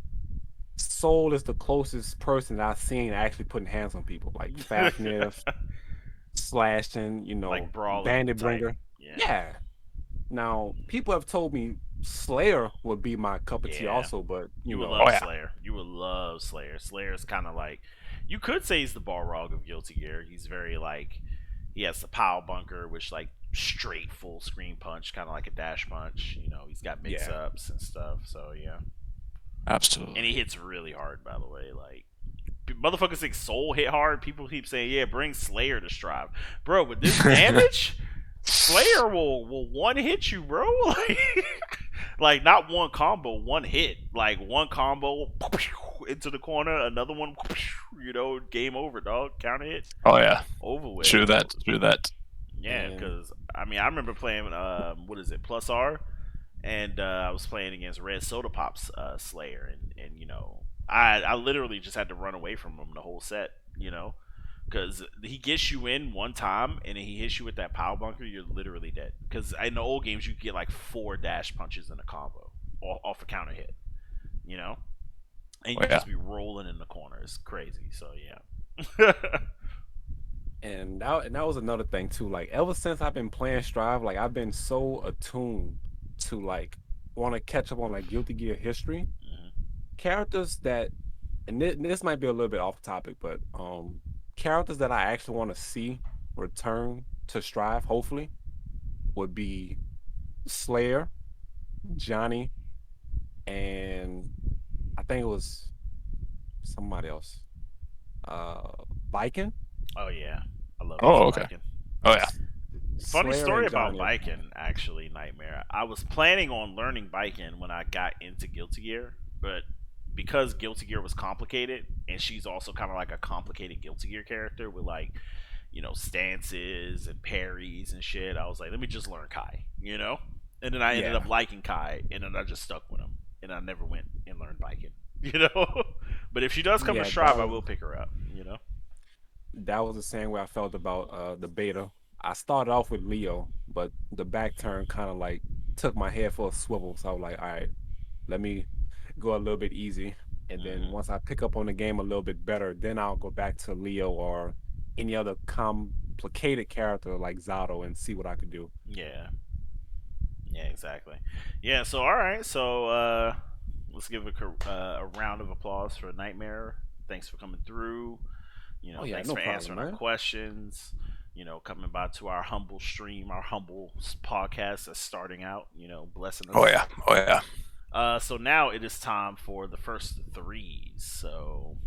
S1: Soul is the closest person that I've seen actually putting hands on people, like Fafnir, slashing,
S3: like brawling
S1: Bandit
S3: type.
S1: Bringer.
S3: Yeah.
S1: Yeah. Now, people have told me Slayer would be my cup of tea
S3: Yeah.
S1: also, but
S3: You would
S2: Oh
S3: love
S2: yeah.
S3: Slayer. You would love Slayer. Slayer's kind of like, you could say he's the Balrog of Guilty Gear. He's very like, he has the pow bunker, which like straight full screen punch, kind of like a dash punch. He's got mix
S1: yeah.
S3: ups and stuff. So yeah,
S2: Absolutely.
S3: and he hits really hard. By the way, like motherfuckers think Soul hit hard. People keep saying, yeah, bring Slayer to Strive, bro. With this damage, Slayer will one hit you, bro. Like not one combo, one hit. Like one combo into the corner, another one, game over, dog. Counter hit,
S2: Oh yeah.
S3: over with.
S2: True that. True that.
S3: Yeah, because I remember playing what is it, Plus R, and I was playing against Red Soda Pop's Slayer, and I literally just had to run away from him the whole set, because he gets you in one time and he hits you with that power bunker, you're literally dead. Because in the old games you could get like 4 dash punches in a combo off a counter hit, and you just be rolling in the corner. It's crazy. So yeah.
S1: And that was another thing too. Like ever since I've been playing Strive, like I've been so attuned to like want to catch up on like Guilty Gear history. Characters that, and this might be a little bit off topic, but characters that I actually want to see return to Strive, hopefully, would be Slayer, Johnny, and I think it was somebody else. Viking.
S3: Oh yeah, I love.
S2: Oh okay.
S3: Viking.
S2: Oh yeah.
S3: Funny
S1: Slayer
S3: story
S1: and
S3: about
S1: Johnny.
S3: Viking, actually, Nightmare. I was planning on learning Viking when I got into Guilty Gear, but because Guilty Gear was complicated, and she's also kind of like a complicated Guilty Gear character with like, stances and parries and shit, I was like, let me just learn Kai, And then I ended up liking Kai, and then I just stuck with him, and I never went and learned Viking, But if she does come to Strive, I will pick her up,
S1: That was the same way I felt about the beta. I started off with Leo, but the back turn kind of like took my head for a swivel. So I was like, all right, let me go a little bit easy. And then once I pick up on the game a little bit better, then I'll go back to Leo or any other complicated character like Zato and see what I could do.
S3: Yeah. Yeah, exactly. Yeah, so all right. So let's give a round of applause for Nightmare. Thanks for coming through. Thanks for answering our questions. Coming by to our humble stream, our humble podcast that's starting out, blessing us.
S2: Oh yeah. Oh yeah.
S3: So now it is time for the first threes. So,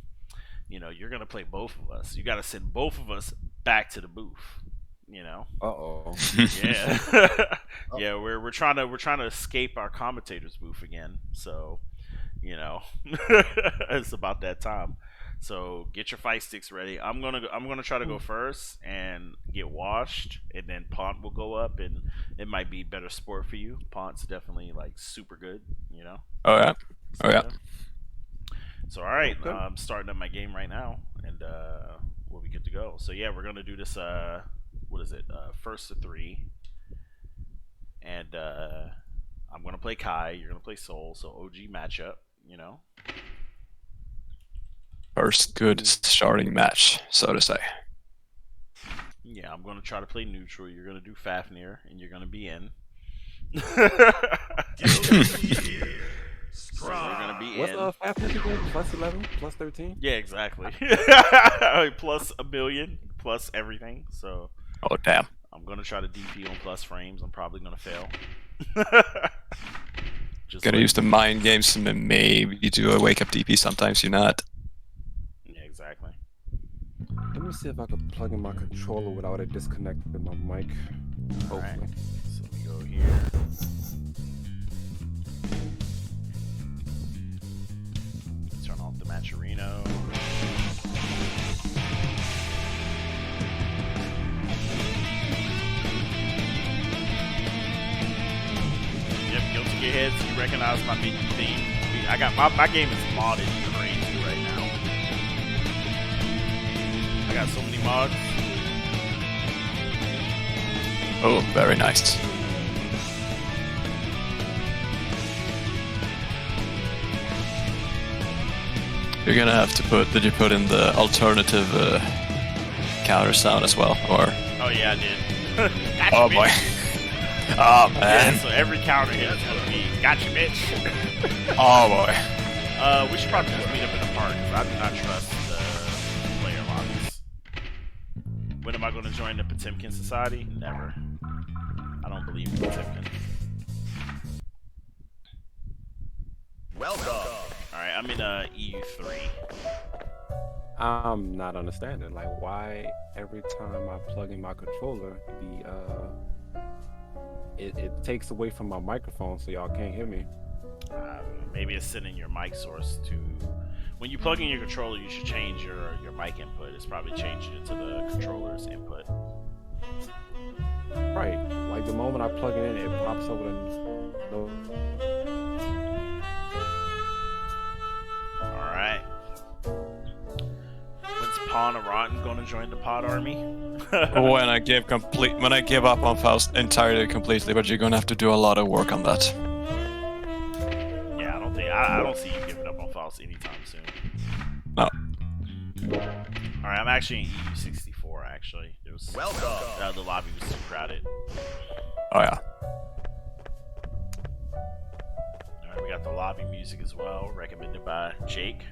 S3: you're gonna play both of us. You got to send both of us back to the booth.
S1: Uh-oh.
S3: Yeah. Yeah, we're trying to escape our commentators booth again. So, it's about that time. So get your fight sticks ready. I'm gonna try to go first and get washed, and then Pont will go up, and it might be better sport for you. Pont's definitely like super good,
S2: Oh yeah.
S3: So,
S2: Oh yeah.
S3: So all right,
S1: Okay.
S3: I'm starting up my game right now, and we'll be good to go. So yeah, we're gonna do this. What is it? First to 3, and I'm gonna play Kai. You're gonna play Soul. So OG matchup.
S2: First good starting match, so to say.
S3: Yeah, I'm going to try to play neutral. You're going to do Fafnir, and you're going to be in. So you're going to be
S1: What's
S3: in.
S1: Fafnir again? Plus 11? Plus 13?
S3: Yeah, exactly. Plus a billion, plus everything. So
S2: Oh damn.
S3: I'm going to try to DP on plus frames. I'm probably going to fail. Just
S2: Gotta use the mind games to maybe do a wake up DP sometimes, you're not.
S3: Yeah, exactly.
S1: Let me see if I can plug in my controller without it disconnected with my mic.
S3: All right.
S1: Hopefully.
S3: So we go here. Turn off the Matcherino. Yep, Guilty Gear heads. You recognize my theme. I got my game is modded crazy right now. I got so many mods.
S2: Oh, very nice. You're gonna have to put. Did you put in the alternative counter sound as well, or?
S3: Oh yeah, I did. Gotcha,
S2: Oh boy.
S3: bitch.
S2: Oh man.
S3: Yeah, so every counter hit is gonna be gotcha, bitch.
S2: Oh boy.
S3: We should probably just meet up in the park because I do not trust the player lobbies. When am I going to join the Potemkin Society? Never. I don't believe in Potemkin.
S4: Welcome.
S3: Alright, I'm in EU3.
S1: I'm not understanding. Like, why every time I plug in my controller, it takes away from my microphone, so y'all can't hear me.
S3: Maybe it's sending your mic source to. When you plug in your controller, you should change your mic input. It's probably changing it to the controller's input.
S1: Right. Like the moment I plug it in, it pops up with a
S3: Alright. When's Ponteronten gonna join the pod army?
S2: When I give up on Faust entirely completely, but you're gonna have to do a lot of work on that.
S3: Yeah, I don't see you giving up on Faust anytime soon.
S2: No.
S3: Alright, I'm actually in EU64 actually. It was
S4: Welcome.
S3: the lobby was too crowded.
S2: Oh yeah.
S3: Alright, we got the lobby music as well, recommended by Jake.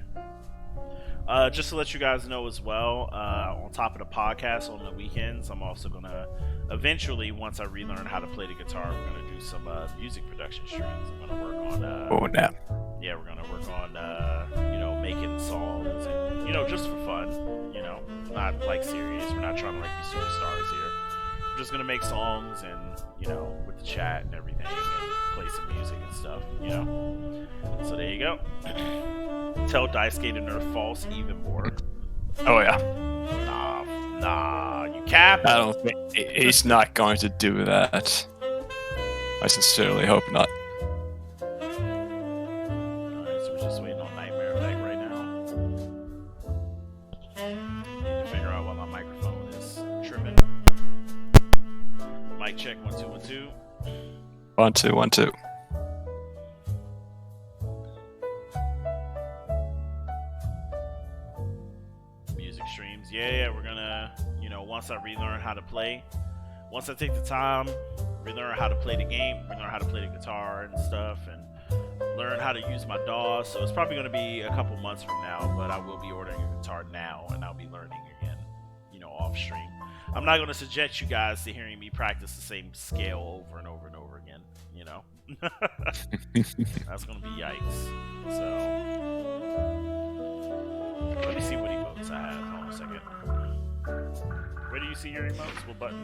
S3: Just to let you guys know as well, on top of the podcast on the weekends, I'm also gonna eventually, once I relearn how to play the guitar, we're gonna do some music production streams. I'm gonna work on
S2: Oh damn.
S3: yeah, we're gonna work on making songs and just for fun, not like serious. We're not trying to like be superstars here. We're just gonna make songs and with the chat and everything and play some music and stuff, So there you go. Tell Daisuke to nerf False even more.
S2: Oh yeah.
S3: Nah, you cap.
S2: I don't think he's not going to do that. I sincerely hope not.
S3: Alright, so we're just waiting on XNightMareEffect right now. Need to figure out what my microphone is tripping. Mic check 1 2 1 2.
S2: 1 2 1 2.
S3: Music streams. Yeah, we're gonna, once I relearn how to play, once I take the time, relearn how to play the game, relearn how to play the guitar and stuff, and learn how to use my DAW. So it's probably gonna be a couple months from now, but I will be ordering a guitar now, and I'll be learning again, off stream. I'm not gonna subject you guys to hearing me practice the same scale over and over and over again, That's gonna be yikes. So let me see what emotes I have. Hold on a second. Where do you see your emotes? What button?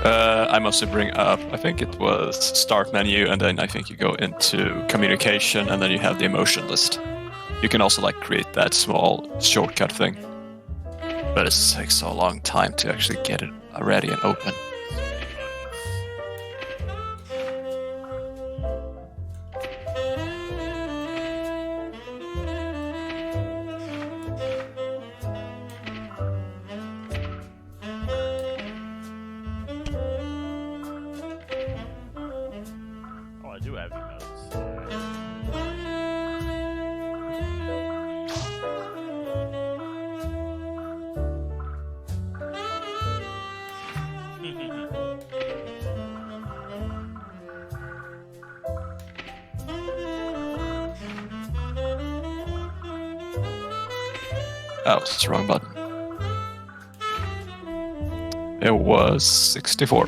S2: I must bring up, I think it was start menu, and then I think you go into communication, and then you have the emotion list. You can also create that small shortcut thing. But it takes so long time to actually get it ready and open.
S3: Oh, I do have emotes.
S2: Oh, it's the wrong button. It was 64.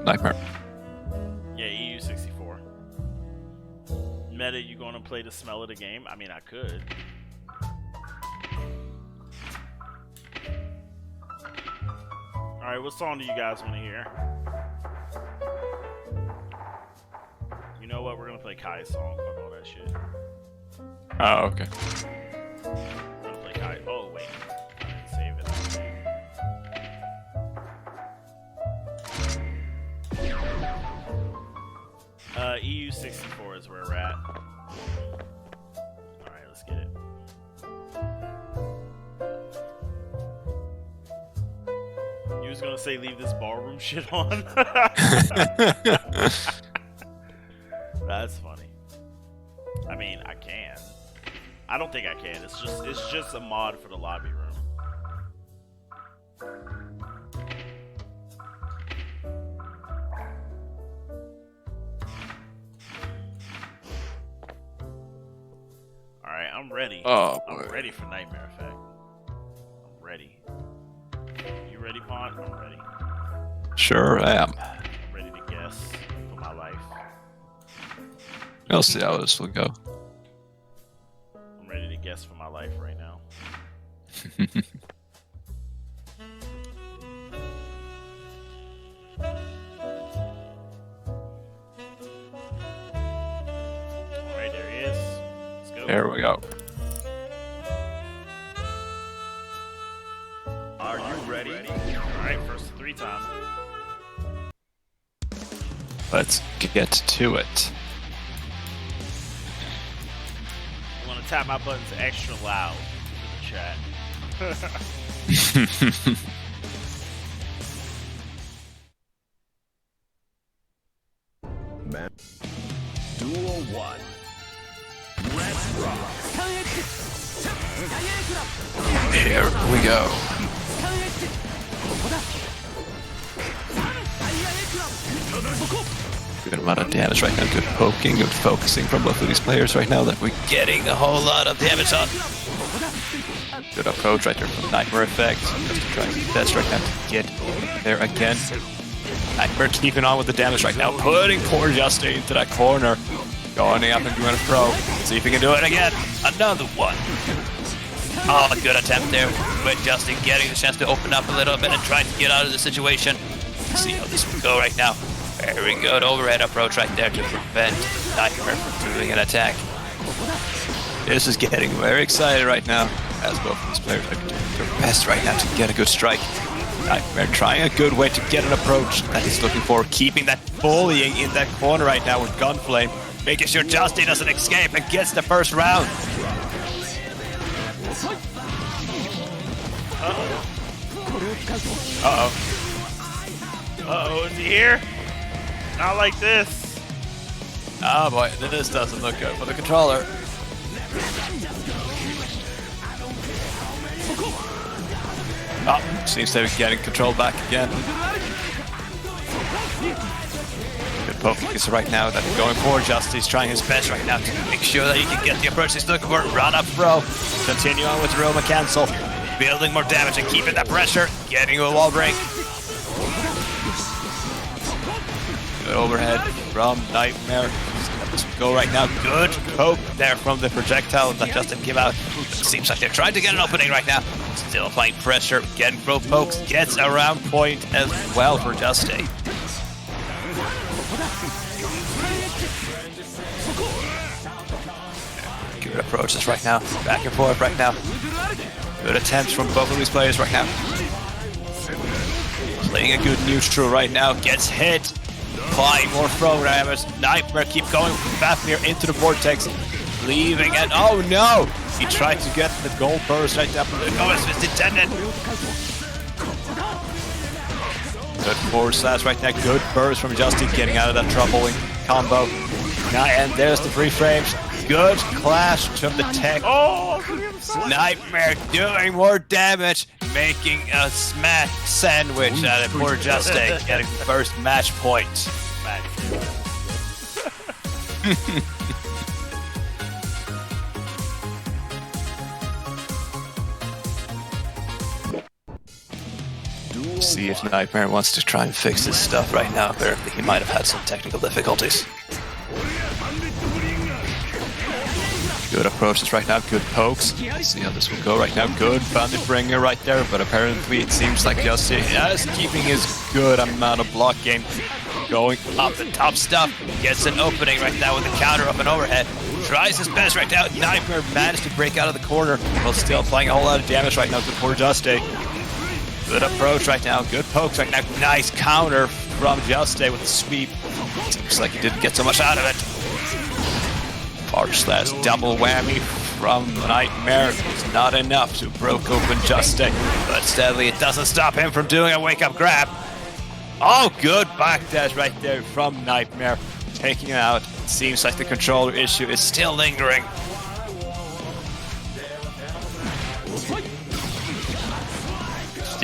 S2: Nightmare.
S3: Yeah, EU64. Meta, you gonna play the smell of the game? I mean, I could. Alright, what song do you guys want to hear? You know what? We're gonna play Kai's song. Fuck all that shit.
S2: Oh, okay.
S3: We're gonna play Kai. Oh, wait. I didn't save it. EU64 is where we're at. Alright, let's get it. You was gonna say leave this ballroom shit on? That's funny. I mean, I can. I don't think I can. It's just a mod for the lobby room. Alright, I'm ready.
S2: Oh,
S3: I'm
S2: boy.
S3: ready for Nightmare Effect. I'm ready. You ready, Pont? I'm ready.
S2: Sure am.
S3: I'm ready to guess for my life.
S2: We'll see how this will go.
S3: I'm ready to guess for my life right now. Alright, there he is. Let's go.
S2: There we go.
S4: Are you ready?
S3: Alright, first 3 times.
S2: Let's get to it.
S3: I'm gonna tap my buttons extra loud for the chat.
S4: Man. Duel 1. Let's rock.
S2: Here we go. Good amount of damage right now. Good poking, good focusing from both of these players right now that we're getting a whole lot of damage on. Good approach right there from NightMareEffect. Just trying his best right now to get there again. NightMare keeping on with the damage right now, putting poor Juste into that corner. Going up and doing a throw. See if he can do it again. Another one. Oh, a good attempt there with Juste getting the chance to open up a little bit and trying to get out of the situation. See how this will go right now. Very good overhead approach right there to prevent NightMare from doing an attack. This is getting very excited right now, as both of these players are doing their best right now to get a good strike. NightMare trying a good way to get an approach that he's looking for, keeping that bullying in that corner right now with Gunflame, making sure Juste doesn't escape and gets the first round.
S3: Uh-oh. Uh-oh, is he here? Not like this.
S2: Oh boy, this doesn't look good for the controller. Oh, seems to be getting control back again. Good poking is right now that going for Juste. He's trying his best right now to make sure that he can get the approach he's looking for. Run up throw. Continue on with Roma cancel. Building more damage and keeping that pressure. Getting a wall break. Good overhead from NightMare. Let's go right now. Good poke there from the projectile that Juste give out. Seems like they're trying to get an opening right now. Still applying pressure. Getting throw pokes. Gets a round point as well for Juste. Good approaches right now. Back and forth right now. Good attempts from both of these players right now. Playing a good neutral right now. Gets hit. Applying more throw damage. NightMare keep going from Fafnir into the vortex. Leaving it. Oh no! He tried to get the gold burst right there. No, it's intended. Good forward slash right there. Good burst from Juste getting out of that troubling combo. Now, and there's the free frames. Good clash from the tech.
S3: Oh!
S2: NightMare doing more damage, making a smash sandwich out of poor Juste, getting the first match point. See if NightMare wants to try and fix his stuff right now. Apparently he might have had some technical difficulties. Good approaches right now, good pokes. See how this will go right now. Good bandit bringer right there, but apparently it seems like Juste is keeping his good amount of block game. Going up the top stuff, gets an opening right now with a counter up and overhead. Tries his best right now. NightMare managed to break out of the corner while still applying a whole lot of damage right now to poor Juste. Good approach right now, good pokes right now. Nice counter from Juste with the sweep. Seems like he didn't get so much out of it. ArcSys double whammy from NightMare. It's not enough to broke open Juste, but steadily it doesn't stop him from doing a wake-up grab. Oh, good backdash right there from NightMare. Taking it out. It seems like the controller issue is still lingering.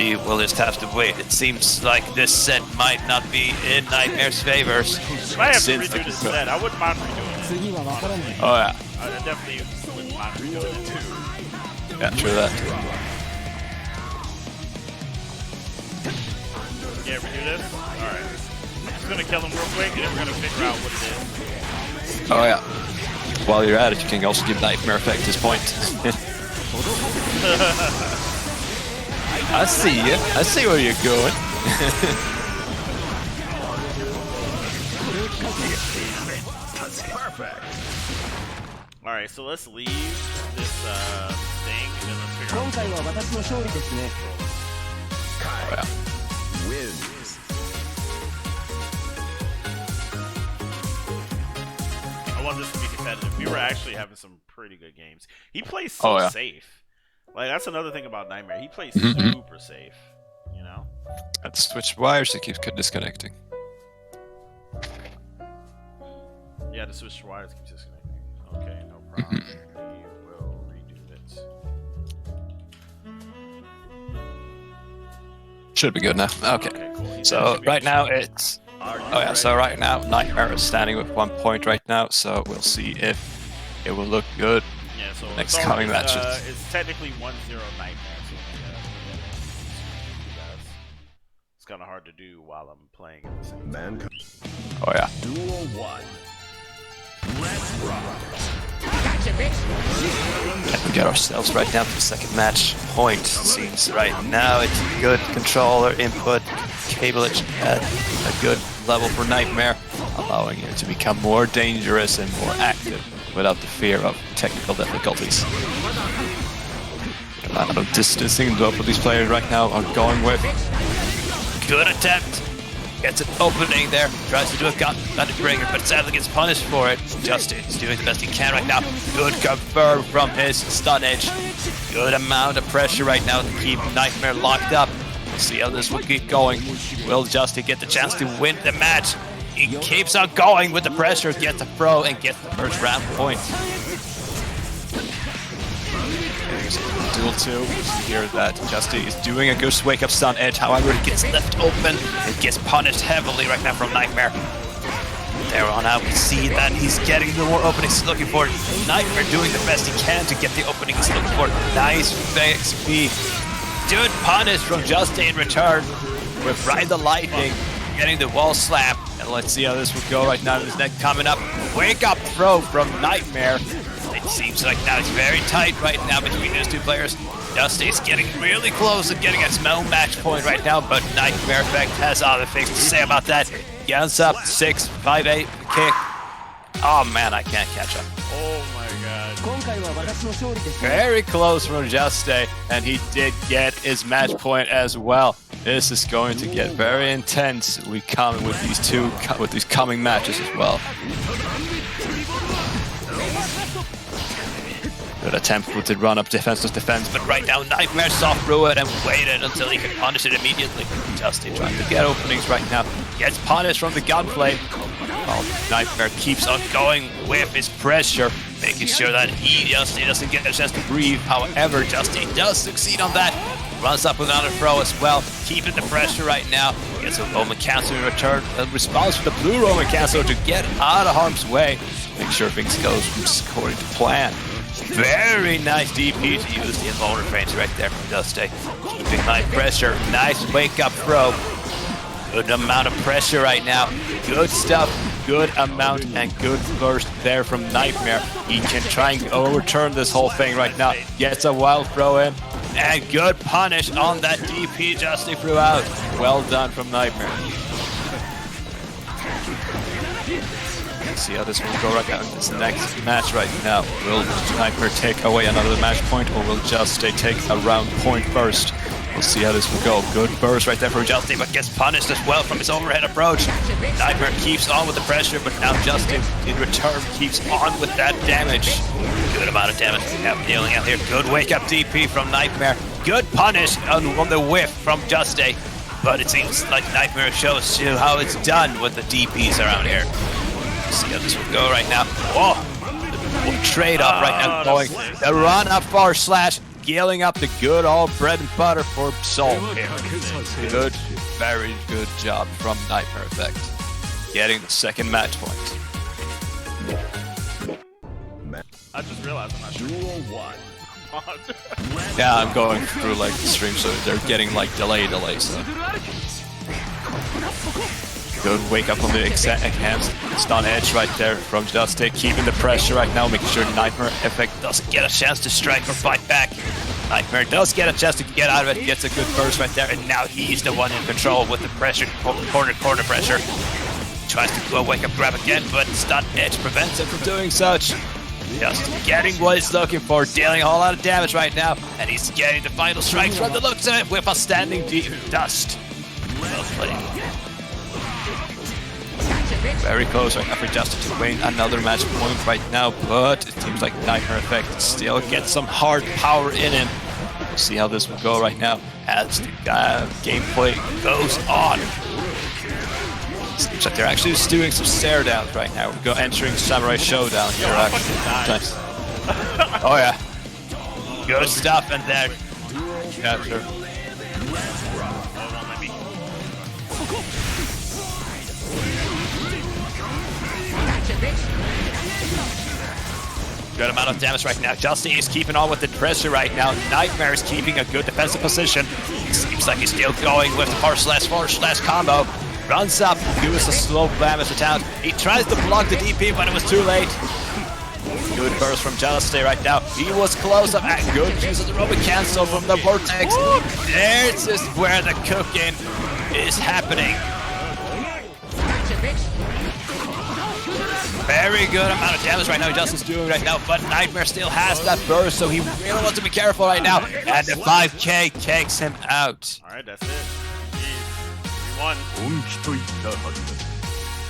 S2: Justy will just have to wait. It seems like this set might not be in Nightmare's favors.
S3: I have to redo this set. I wouldn't mind redoing it.
S2: Oh yeah.
S3: I definitely wouldn't mind redoing it too.
S2: Yeah, true that.
S3: Yeah, redo this? Alright. I'm just gonna kill him real quick and then we're gonna figure out what it is.
S2: Oh yeah. While you're at it, you can also give NightMareEffect his point. I see you. I see where you're going.
S4: Perfect.
S3: Alright, so let's leave this thing and then let's figure out
S2: Oh, yeah.
S4: Wins.
S3: I want this to be competitive. We were actually having some pretty good games. He plays so safe. Like, that's another thing about Nightmare. He plays super safe, you know?
S2: Let's switch wires to keep disconnecting.
S3: Yeah, the switch wires keeps disconnecting. Okay, no problem. We will redo it.
S2: Should be good now. Okay.
S3: Cool.
S2: So right now it's... Oh yeah, so right now Nightmare is standing with 1 point right now, so we'll see if it will look good
S3: Yeah, so
S2: next coming matches.
S3: It's technically 1-0 Nightmare, so it's kind of hard to do while I'm playing at the same time.
S2: Oh yeah.
S4: Duel 1. Let's rock.
S2: And we get ourselves right down to the second match point. Seems right now it's good controller input, cableage at a good level for Nightmare, allowing it to become more dangerous and more active without the fear of technical difficulties. A lot of distancing both of these players right now are going with. Good attempt. Gets an opening there, tries to do a gut breaker, but sadly gets punished for it. Justin is doing the best he can right now. Good confirm from his stun edge. Good amount of pressure right now to keep Nightmare locked up. We'll see how this will keep going. Will Justin get the chance to win the match? He keeps on going with the pressure, gets the throw, and gets the first round point. Duel 2, here that Justy is doing a good wake up stun edge, however he gets left open and gets punished heavily right now from Nightmare. There on out we see that he's getting the more openings he's looking for. Nightmare doing the best he can to get the opening he's looking for. Nice XP. Good punish from Justy in return. With Ride the Lightning, getting the wall slap. And let's see how this will go right now. This next coming up. Wake up throw from Nightmare. It seems like now it's very tight right now between those two players. Justy is getting really close to getting its own match point right now, but NightMareEffect has other things to say about that. Gets up 6-5-8 kick. Oh man, I can't catch up.
S3: Oh my god.
S2: Very close from Juste, and he did get his match point as well. This is going to get very intense. We come with these coming matches as well. Good attempt with the run-up defenseless defense, but right now Nightmare soft through it and waited until he could punish it immediately. Justy trying to get openings right now. Gets punished from the gunplay. Well, Nightmare keeps on going with his pressure, making sure that Justy doesn't get a chance to breathe. However, Justy does succeed on that. Runs up with another throw as well, keeping the pressure right now. Gets a Roman cancel in return. A response from the blue Roman cancel to get out of harm's way. Make sure things goes according to plan. Very nice DP to use the invulnerable range right there from Juste. Keeping high pressure. Nice wake-up throw. Good amount of pressure right now. Good stuff. Good amount and good burst there from Nightmare. He can try and overturn this whole thing right now. Gets a wild throw in. And good punish on that DP Juste threw out. Well done from Nightmare. Let's see how this will go right now in this next match right now. Will Nightmare take away another match point, or will Juste take a round point first? We'll see how this will go. Good burst right there for Juste, but gets punished as well from his overhead approach. Nightmare keeps on with the pressure, but now Juste in return keeps on with that damage. Good amount of damage now dealing out here. Good wake up DP from Nightmare. Good punish on the whiff from Juste, but it seems like Nightmare shows you how it's done with the DPs around here. See how this will go right now. Oh, trade off right now going. The run up // scaling up the good old bread and butter for Soul here. Good, very good job from XNightMareEffecct. Getting the second match point.
S3: I just realized I'm not sure.
S4: Duel 1.
S2: Yeah, I'm going through like the stream, so they're getting like delay, so. Good wake up on the enhanced stun edge right there from Juste, keeping the pressure right now, making sure XNightMareEffect doesn't get a chance to strike or fight back. Nightmare does get a chance to get out of it, gets a good burst right there, and now he's the one in control with the pressure, corner pressure. Tries to go wake up grab again, but stun edge prevents him from doing such. Just getting what he's looking for, dealing a whole lot of damage right now, and he's getting the final strikes from the looks of it with a standing deep dust. Well played. Very close right now for Juste to win another match point right now, but it seems like XNightMareEffect still gets some hard power in him. We'll see how this will go right now as the gameplay goes on. Seems like they're actually just doing some stare downs right now. We're entering Samurai Showdown here, actually. Nice. Oh yeah. Good stuff in there. Yeah, sure. Good amount of damage right now. Juste is keeping on with the pressure right now. Nightmare is keeping a good defensive position. Seems like he's still going with the /4// combo. Runs up, gives a slow damage attack. He tries to block the DP, but it was too late. Good burst from Juste right now. He was close up and good use of the Roman cancel from the Vortex. There's just where the cooking is happening. Very good amount of damage right now Juste's doing right now, but Nightmare still has that burst, so he really wants to be careful right now. And the 5K takes him out.
S3: Alright, that's it. 3-1.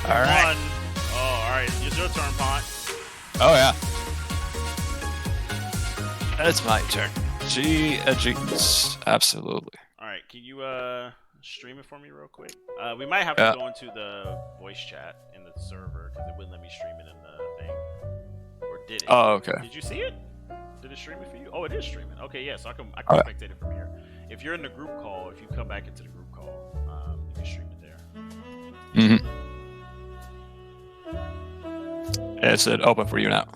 S2: Alright.
S3: Oh, alright. It's your turn, Pont.
S2: Oh, yeah. It's my turn. Jeez. Absolutely.
S3: Alright, can you stream it for me real quick? We might have to go into the voice chat in the server because it wouldn't let me stream it in the thing. Or did it?
S2: Oh, okay.
S3: Did you see it? Did it stream it for you? Oh, it is streaming. Okay, yeah, so I can spectate it from here. If you're in the group call, if you come back into the group call, you can stream it there.
S2: Yeah, it's open for you now.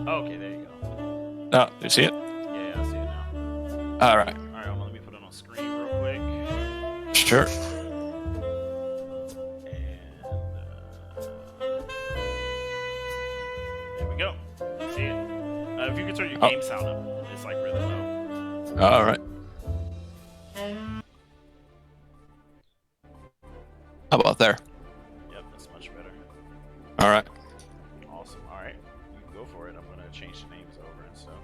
S3: Okay, there you go.
S2: Oh, do you see it?
S3: Yeah, I see it now.
S2: Alright.
S3: Alright, let me put it on screen real quick.
S2: Sure.
S3: There we go. See it? If you can turn your game sound up, it's like really low.
S2: Alright. How about there?
S3: Yep, that's much better.
S2: Alright.
S3: Awesome. Alright, you can go for it. I'm gonna change the names over and stuff.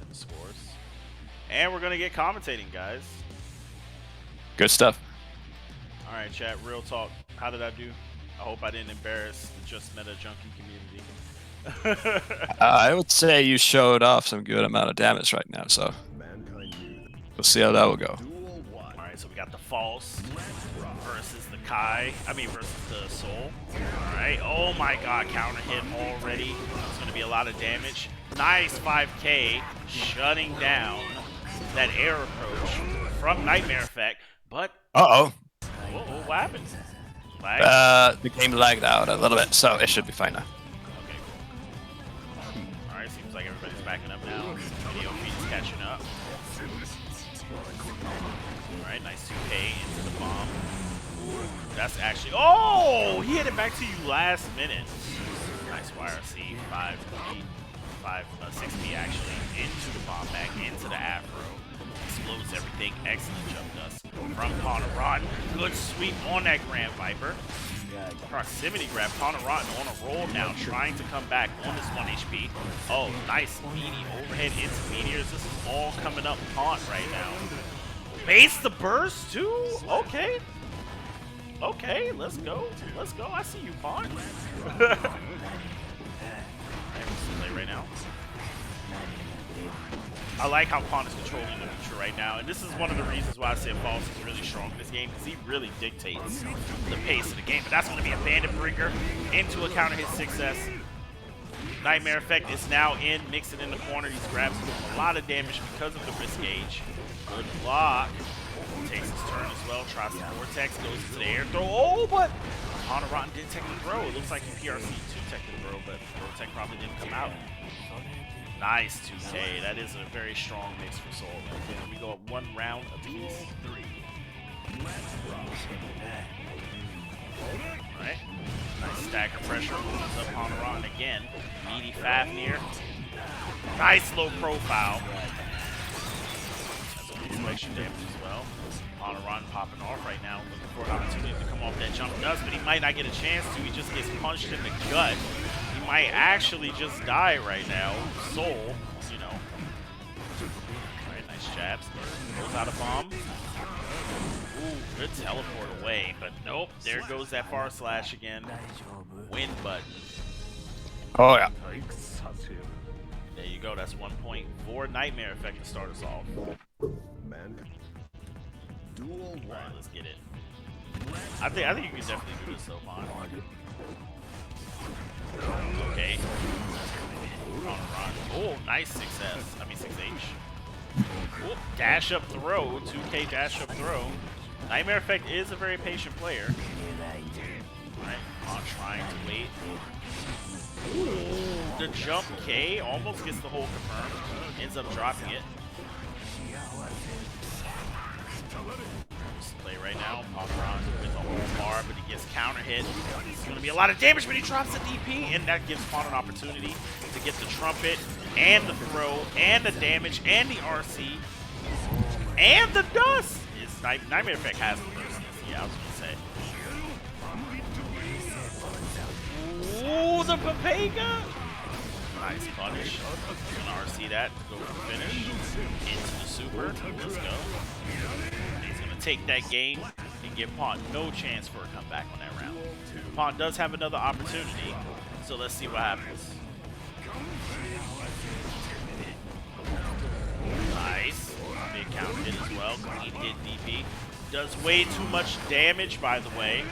S3: And the scores. And we're gonna get commentating, guys.
S2: Good stuff.
S3: Alright, chat, real talk. How did I do? I hope I didn't embarrass the Juste Meta junkie community.
S2: I would say you showed off some good amount of damage right now, so we'll see how that will go.
S3: Alright, so we got the False versus the Kai. Versus the Soul. Alright, oh my god, counter hit already. It's going to be a lot of damage. Nice 5K, shutting down that air approach from XNightMareEffect, but...
S2: Uh-oh.
S3: What happened? Lag?
S2: The game lagged out a little bit, so it should be fine now.
S3: Okay, cool. Alright, seems like everybody's backing up now. Video feed is catching up. Alright, nice 2K into the bomb. That's actually... Oh! He hit it back to you last minute. Nice YRC. 6P actually. Into the bomb back, into the afro. Explodes everything. Excellent jump dust from Ponteronten. Good sweep on that Grand Viper. Proximity grab. Ponteronten on a roll now, trying to come back on this 1 HP. Oh, nice meaty overhead into meteors. This is all coming up Pont right now. Base the burst too? Okay. Okay, let's go. Let's go. I see you, Pont. Play right now. I like how Pawn is controlling the neutral right now, and this is one of the reasons why I say False is really strong in this game, because he really dictates the pace of the game. But that's going to be a Bandit Breaker into a counter hit success. XNightMareEffect is now in, mixing in the corner. These grabs do a lot of damage because of the wrist gauge. Good block. Takes his turn as well, tries to Vortex, goes into the air throw. Oh, but Ponteronten did take the throw. It looks like he PRC 2 tech the throw, but Vortex probably didn't come out. Nice 2K. That is a very strong mix for Soul. Right, we go up 1 round apiece. Alright. Nice stack of pressure. Moves up Ponteronten again. Meaty Fafnir. Nice low profile. That's a little extra damage as well. Ponteronten popping off right now. Looking for an opportunity to come off that jump. Does, but he might not get a chance to. He just gets punched in the gut. He might actually just die right now. Soul, you know. Alright, nice jabs. Goes out a bomb. Ooh, good teleport away, but nope. There goes that far slash again. Win button.
S2: Oh yeah.
S3: There you go. That's 1 point for XNightMareEffect to start us off. Alright, let's get it. I think you can definitely do this though, Mon. Okay. Oh, nice success. I mean 6H. Oh, dash up throw. 2K dash up throw. XNightMareEffect is a very patient player. Alright, Mon trying to wait. Ooh, the jump K almost gets the hold confirmed. Ends up dropping it. Play right now. Ponteronten with a whole bar, but he gets counter hit. It's going to be a lot of damage, but he drops the DP, and that gives Pawn an opportunity to get the trumpet, and the throw, and the damage, and the RC, and the dust. XNightMareEffect has the first. Yeah, I was going to say. Ooh, the Papega! Nice punish. Gonna RC that to go for the finish. Into the super. Let's go. He's gonna take that game and give Pawn no chance for a comeback on that round. Pawn does have another opportunity, so let's see what happens. Nice. Big counter hit as well. Clean hit DP. Does way too much damage, by the way.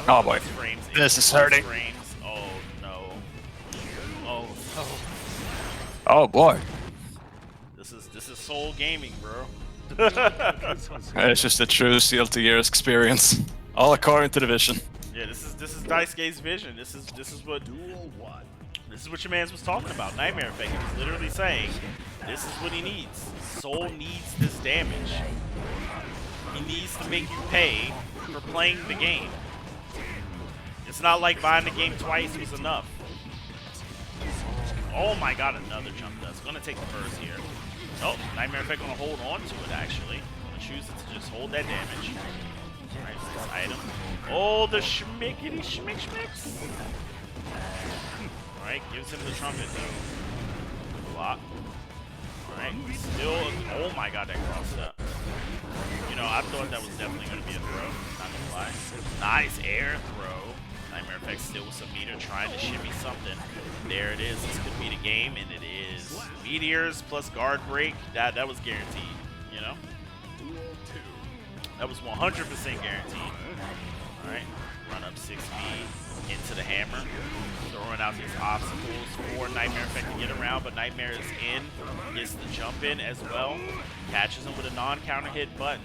S2: Oh boy,
S3: frames,
S2: this is hurting.
S3: Frames. Oh no. Oh no.
S2: Oh boy.
S3: This is Soul Gaming, bro.
S2: It's just a true CLT experience. All according to the vision.
S3: Yeah, this is Daisuke's vision. This is what your man's was talking about. XNightMareEffect. He was literally saying, this is what he needs. Soul needs this damage. He needs to make you pay for playing the game. It's not like buying the game twice was enough. Oh my god, another jump dust. Gonna take the first here. Oh, XNightMareEffect gonna hold on to it actually. Gonna choose it to just hold that damage. Alright, this item. Oh, the schmickety schmick schmicks. Alright, gives him the trumpet though. Block. Alright, still. Oh my god, that crossed up. You know, I thought that was definitely gonna be a throw. Not gonna lie. Nice air throw. XNightMareEffect still with some meter, trying to shimmy something. There it is. This could be the game, and it is. Meteors plus guard break. That was guaranteed. You know, that was 100% guaranteed. All right, run up 6 speed into the hammer, throwing out these obstacles for XNightMareEffect to get around, but Nightmare is in. Gets the jump in as well. Catches him with a non-counter hit button.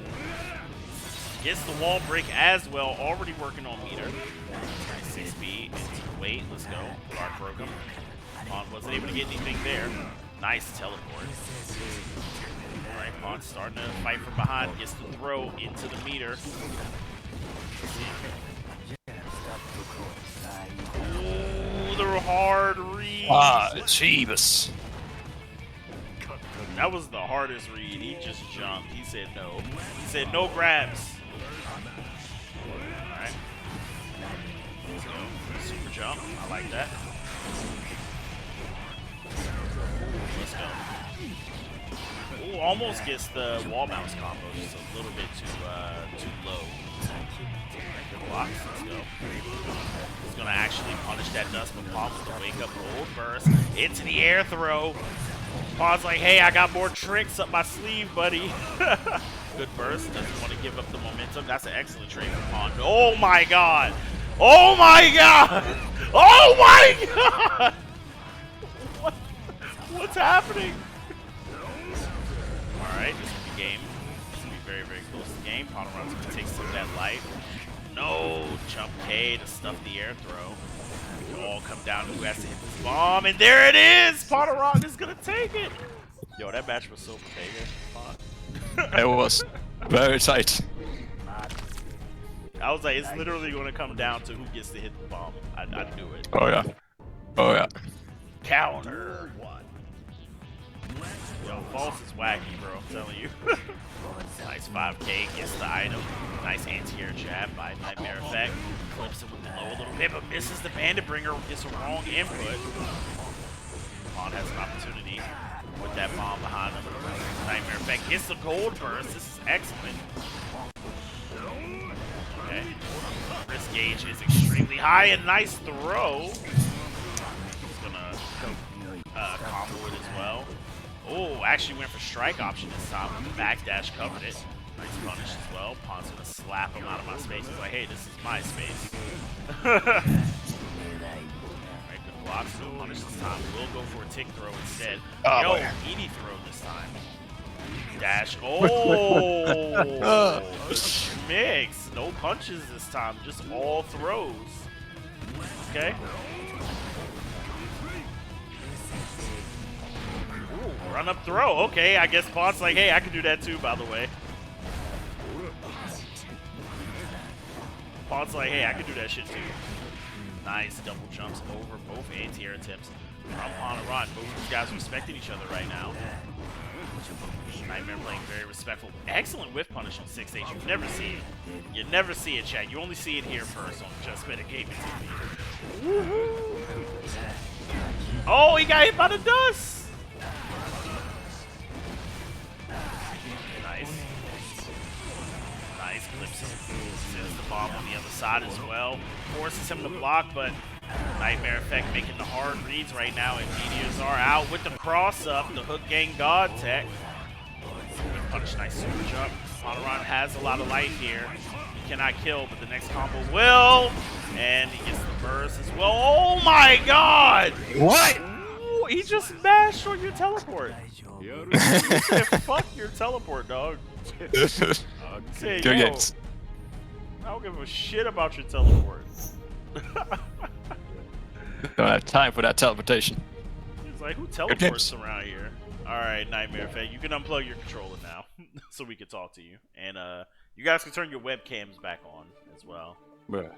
S3: Gets the wall break as well, already working on meter. Nice 6 speed into the weight. Let's go. Guard broke him. Pawn wasn't able to get anything there. Nice teleport. Alright, Pawn starting to fight from behind. Gets the throw into the meter. Ooh, the hard read.
S2: Ah, Jeebus.
S3: That was the hardest read. He just jumped. He said no. He said no grabs. Alright. Let's go. Super jump. I like that. Let's go. Ooh, almost gets the wall bounce combo. Just a little bit too low. Good blocks. Let's go. Let's gonna actually punish that dust, but Pawn with the wake up gold burst into the air throw. Pawn's like, hey, I got more tricks up my sleeve, buddy. Good burst, doesn't want to give up the momentum. That's an excellent trade for Pawn. Oh my god! Oh my god! Oh my god! What's happening? Alright, this will be game. This will be very, very close to game. Ponteronten's gonna take some of that life. No, jump K to stuff the air throw. It will all come down to who has to hit this bomb, and there it is! Ponteronten is gonna take it! Yo, that match was so potato.
S2: It was very tight.
S3: I was like, it's literally gonna come down to who gets to hit the bomb. I knew it.
S2: Oh yeah. Oh yeah.
S3: Counter. Yo, false is wacky, bro, I'm telling you. Nice 5K, gets the item. Nice anti-air jab by XNightMareEffect. Clips it with the low a little bit, but misses the Bandit Bringer, gets a wrong input. Pawn has an opportunity with that bomb behind him. XNightMareEffect gets the gold burst. This is excellent. Okay. Risk gauge is extremely high, and nice throw. He's gonna combo it as well. Oh, actually went for strike option this time. Backdash covered it. Nice punish as well. Pawn's gonna slap him out of my space. He's like, hey, this is my space. Alright, good blocks. No punish this time. We'll go for a tick throw instead.
S2: Oh,
S3: Yo,
S2: boy.
S3: Edie throw this time. Dash. Oh! Mix. No punches this time. Just all throws. Okay. Ooh, run up throw. Okay, I guess Pawn's like, hey, I can do that too, by the way. Pawn's like, hey, I can do that shit too. Nice double jumps over both anti-air attempts from Ponteronten. Both of these guys respecting each other right now. Nightmare playing very respectful. Excellent whiff punish on 6H. You never see it. You never see it, chat. You only see it here first on JusteMeta Gaming TV. Oh, he got hit by the dust! Nice. Nice. Clips him. Sends the bomb on the other side as well. Forces him to block, but XNightMareEffect making the hard reads right now, and Meteors are out with the cross up, the hook gang god tech. Punish, nice super jump. Ponteronten has a lot of life here. He cannot kill, but the next combo will. And he gets the burst as well. Oh my god!
S2: What?
S3: Ooh, he just mashed on your teleport. He said, fuck your teleport, dog. He said,
S2: Good
S3: yo,
S2: games.
S3: I don't give a shit about your teleport.
S2: Don't have time for that teleportation.
S3: He's like, who
S2: games.
S3: teleports around here? Alright, XNightMareEffect, you can unplug your controller now so we can talk to you. And you guys can turn your webcams back on as well.
S1: Bruh.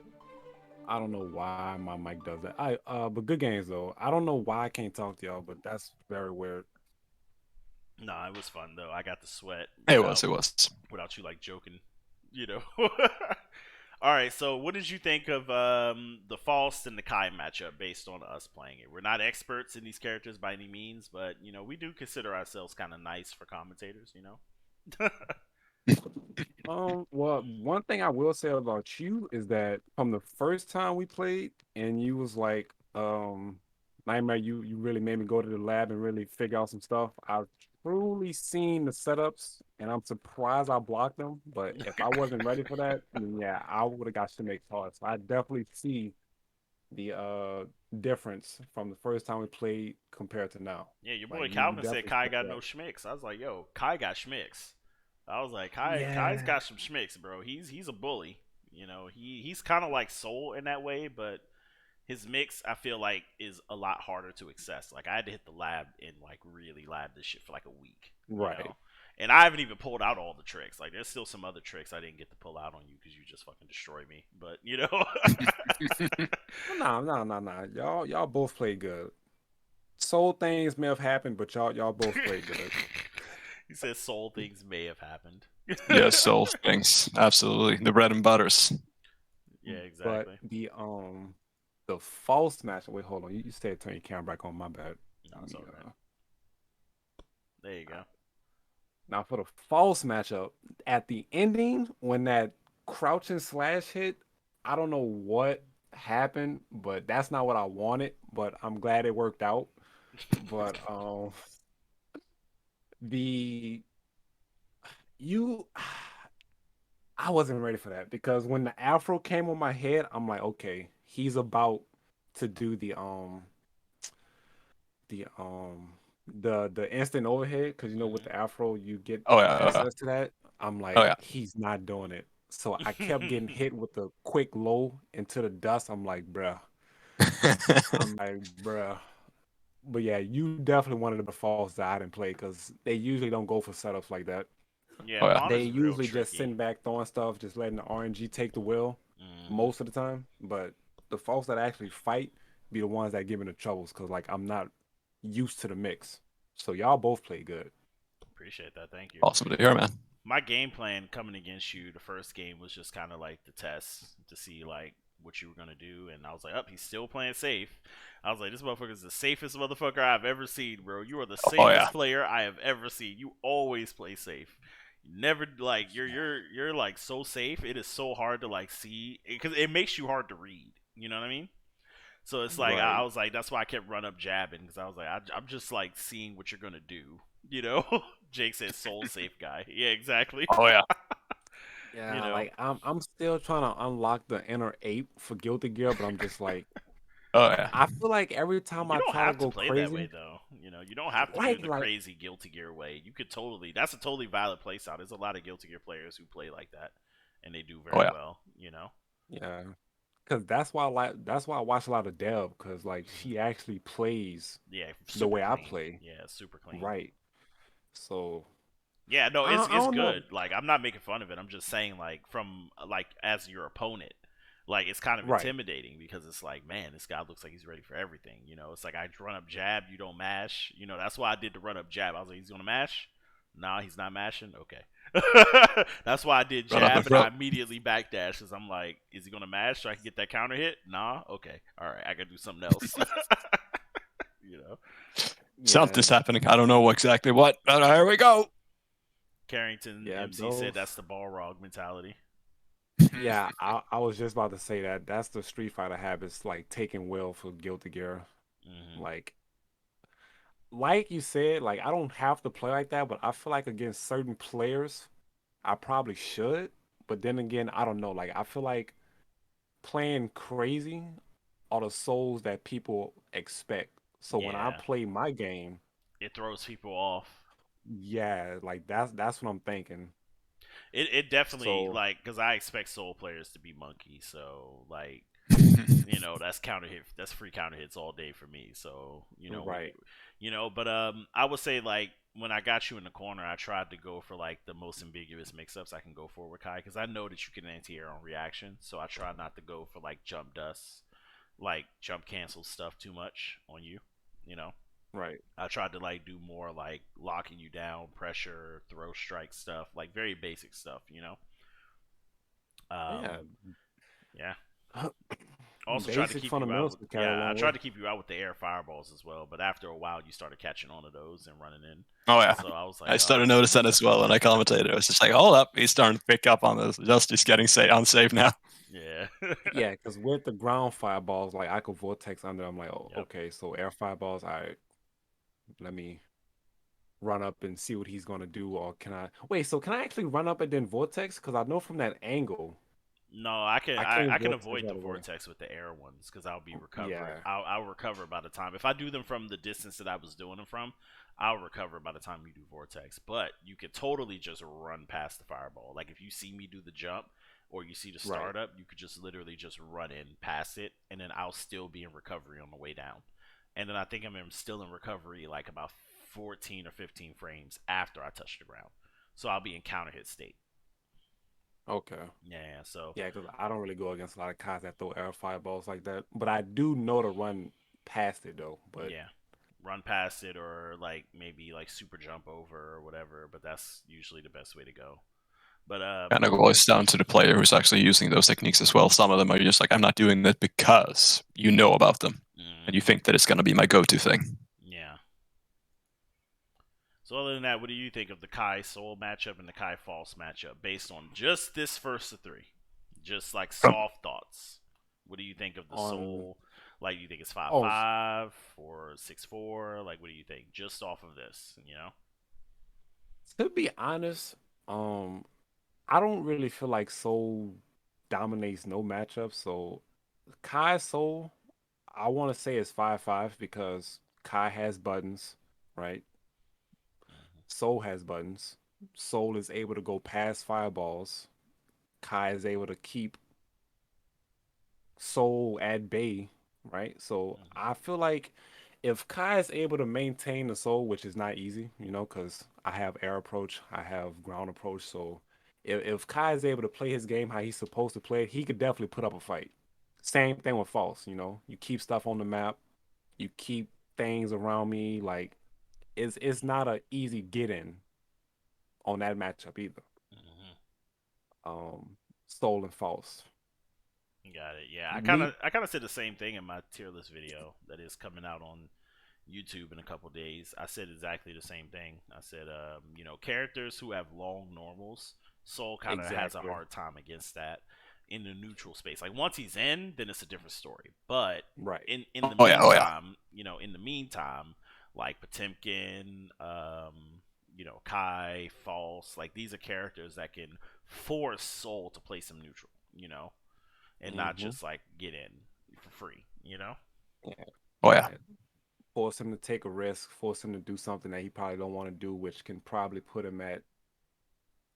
S1: I don't know why my mic does that. But good games though. I don't know why I can't talk to y'all, but that's very weird.
S3: Nah, it was fun though. I got the sweat.
S2: It was.
S3: Without you like joking, you know. Alright, so what did you think of the Faust and the Kai matchup based on us playing it? We're not experts in these characters by any means, but you know, we do consider ourselves kind of nice for commentators, you know?
S1: Well, one thing I will say about you is that from the first time we played, and you was like, Nightmare, you really made me go to the lab and really figure out some stuff. I've truly seen the setups, and I'm surprised I blocked them. But if I wasn't ready for that, then yeah, I would have got Shimmick's hard. So I definitely see the difference from the first time we played compared to now.
S3: Yeah, your boy
S1: Like, you
S3: Calvin said
S1: definitely
S3: Kai
S1: picked
S3: got
S1: that.
S3: no schmicks. I was like, yo, Kai got schmicks. I was like, Kai's got some schmicks, bro. He's a bully. You know, he's kind of like Soul in that way, but his mix I feel like is a lot harder to access. Like I had to hit the lab and like really lab this shit for like a week.
S1: Right.
S3: You know? And I haven't even pulled out all the tricks. Like there's still some other tricks I didn't get to pull out on you because you just fucking destroy me. But you know.
S1: Nah. Y'all both played good. Soul things may have happened, but y'all both played good.
S3: He says Soul things may have happened.
S2: Yes, soul things. Absolutely. The bread and butters.
S3: Yeah, exactly.
S1: But the false match. Wait, hold on. You said turn your camera back on. My bad.
S3: No, it's all right. There you go.
S1: Now for the false matchup, at the ending when that crouching slash hit, I don't know what happen, but that's not what I wanted. But I'm glad it worked out. But the you I wasn't ready for that because when the afro came on my head, I'm like, okay, he's about to do the the instant overhead because you know with
S3: Mhm.
S1: the afro you get
S2: Oh yeah,
S1: access to that. I'm
S2: oh
S1: like,
S2: yeah.
S1: he's not doing it. So I kept getting hit with the quick low into the dust. I'm like, bruh. I'm like, bruh. But yeah, you definitely one of the defaults that I didn't play because they usually don't go for setups like that.
S3: Yeah,
S2: Oh yeah.
S3: Pawn
S1: They
S3: is real
S1: usually just
S3: tricky.
S1: sitting back throwing stuff, just letting the RNG take the wheel
S3: Mhm.
S1: most of the time. But the folks that actually fight be the ones that give me the troubles because like I'm not used to the mix. So y'all both play good.
S3: Appreciate that. Thank you.
S2: Awesome to hear, man.
S3: My game plan coming against you, the first game was just kind of like the test to see like what you were gonna do, and I was like, "Up, he's still playing safe." I was like, "This motherfucker's the safest motherfucker I've ever seen, bro. You are the
S2: Oh yeah.
S3: safest player I have ever seen. You always play safe. You never like you're like so safe. It is so hard to like see because it makes you hard to read. You know what I mean?" So it's like I
S1: Right.
S3: was like, that's why I kept run up jabbing because I was like, I'm just like seeing what you're gonna do, you know. Jake says soul safe guy. Yeah, exactly.
S2: Oh yeah.
S3: You
S1: Yeah,
S3: know,
S1: like I'm still trying to unlock the inner ape for Guilty Gear, but I'm just like
S2: Oh yeah.
S1: I feel like every time
S3: you
S1: I
S3: don't
S1: try to
S3: have to
S1: go
S3: play that way
S1: crazy,
S3: though. You know, you don't have to do
S1: like
S3: the
S1: like
S3: crazy Guilty Gear way. You could totally. That's a totally valid play style. There's a lot of Guilty Gear players who play like that, and they do
S2: Oh
S3: very
S2: yeah.
S3: well. You know.
S1: yeah. Cause that's why I watch a lot of Deb, cause like
S3: Mhm.
S1: she actually plays
S3: Yeah,
S1: the
S3: super
S1: way I
S3: clean.
S1: play.
S3: Yeah, super clean.
S1: Right. So
S3: Yeah, no,
S1: I
S3: it's
S1: don't know.
S3: good. Like I'm not making fun of it. I'm just saying like from like as your opponent, like it's kind of
S1: Right.
S3: intimidating because it's like, man, this guy looks like he's ready for everything. You know, it's like I run up jab, you don't mash. You know, that's why I did the run up jab. I was like, he's gonna mash. Nah, he's not mashing. Okay, that's why I did
S2: Run up
S3: jab
S2: and
S3: and I
S2: throw.
S3: immediately backdash because I'm like, is he gonna mash so I can get that counter hit? Nah. Okay. All right. I gotta do something else. You know,
S1: Yeah.
S2: Something's happening. I don't know exactly what, but here we go.
S3: Carrington
S1: Yeah.
S3: MC said
S1: Those.
S3: that's the Balrog mentality.
S1: Yeah. I was just about to say that. That's the Street Fighter habits, like taking will for Guilty Gear.
S3: Hmm.
S1: Like you said, like I don't have to play like that, but I feel like against certain players, I probably should. But then again, I don't know. Like I feel like playing crazy are the souls that people expect. So when I
S3: Yeah.
S1: play my game,
S3: It throws people off.
S1: yeah, like that's what I'm thinking.
S3: It definitely
S1: So
S3: like because I expect soul players to be monkeys, so like that's counter hit, that's free counter hits all day for me. So
S1: right,
S3: but I would say like when I got you in the corner, I tried to go for like the most ambiguous mix-ups I can go for with Kai because I know that you can anti-air on reaction, so I try not to go for like jump dust, like jump cancel stuff too much on you, you know.
S1: right.
S3: I tried to like do more like locking you down, pressure, throw strike stuff, like very basic stuff, you know.
S1: Yeah.
S3: Yeah. Also tried to
S1: Basic
S3: keep you out
S1: fundamentals
S3: with
S1: to carry a
S3: yeah, I
S1: long
S3: tried
S1: way.
S3: to keep you out with the air fireballs as well, but after a while you started catching on to those and running in.
S2: Oh yeah.
S3: So I was like,
S2: I
S3: oh,
S2: started
S3: this is
S2: noticing that as well when I commentated. I was just like, hold up, he's starting to pick up on this. Justice getting unsafe now.
S3: yeah.
S1: Yeah, because with the ground fireballs, like I could vortex under. I'm like, oh,
S3: Yep.
S1: okay, so air fireballs. All right, let me run up and see what he's gonna do, or can I wait? So can I actually run up and then vortex? Because I know from that angle,
S3: No, I can
S1: I
S3: I
S1: can't
S3: can
S1: vortex
S3: avoid the
S1: right away.
S3: vortex with the air ones because I'll be recovering.
S1: Yeah,
S3: I'll recover by the time if I do them from the distance that I was doing them from, I'll recover by the time you do vortex. But you could totally just run past the fireball. Like if you see me do the jump or you see the
S1: right.
S3: startup, you could just literally just run in past it, and then I'll still be in recovery on the way down. And then I think still in recovery like about 14 or 15 frames after I touch the ground. So I'll be in counter hit state.
S1: Okay.
S3: Yeah, so
S1: Yeah, because I don't really go against a lot of guys that throw air fireballs like that. But I do know to run past it though. But
S3: yeah, run past it or like maybe like super jump over or whatever. But that's usually the best way to go. But
S2: Kind of boils down to the player who's actually using those techniques as well. Some of them are just like, I'm not doing that because you know about them and you
S3: mm,
S2: think that it's going to be my go-to thing.
S3: yeah. So other than that, what do you think of the Kai Soul matchup and the Kai False matchup based on just this first of three? Just like
S2: From
S3: soft thoughts. What do you think of the
S1: On
S3: Soul? Like, do you think it's 5
S1: oh
S3: 5 or 6 4? Like, what do you think? Just off of this, you know?
S1: to be honest, I don't really feel like Soul dominates no matchup. So Kai Soul, I want to say it's 5-5 because Kai has buttons, right? Soul has buttons. Soul is able to go past fireballs. Kai is able to keep Soul at bay, right? So
S3: Mm-hmm.
S1: I feel like if Kai is able to maintain the Soul, which is not easy, because I have air approach, I have ground approach. So if Kai is able to play his game how he's supposed to play it, he could definitely put up a fight. Same thing with False, you keep stuff on the map, you keep things around me. Like it's not a easy get in on that matchup either.
S3: Mm-hmm.
S1: Soul and False.
S3: Got it. Yeah,
S1: Me,
S3: I kind of said the same thing in my tier list video that is coming out on YouTube in a couple days. I said exactly the same thing. I said, characters who have long normals, Soul kind of has a
S1: exactly.
S3: hard time against that in the neutral space. Like once he's in, then it's a different story. But
S1: Right.
S3: in the
S2: Oh yeah, oh yeah.
S3: meantime, like Potemkin, Kai, False, like these are characters that can force Soul to play some neutral, and not
S1: Hmm.
S3: just like get in for free,
S1: Yeah.
S2: Oh yeah.
S1: Yeah. Force him to take a risk, force him to do something that he probably don't want to do, which can probably put him at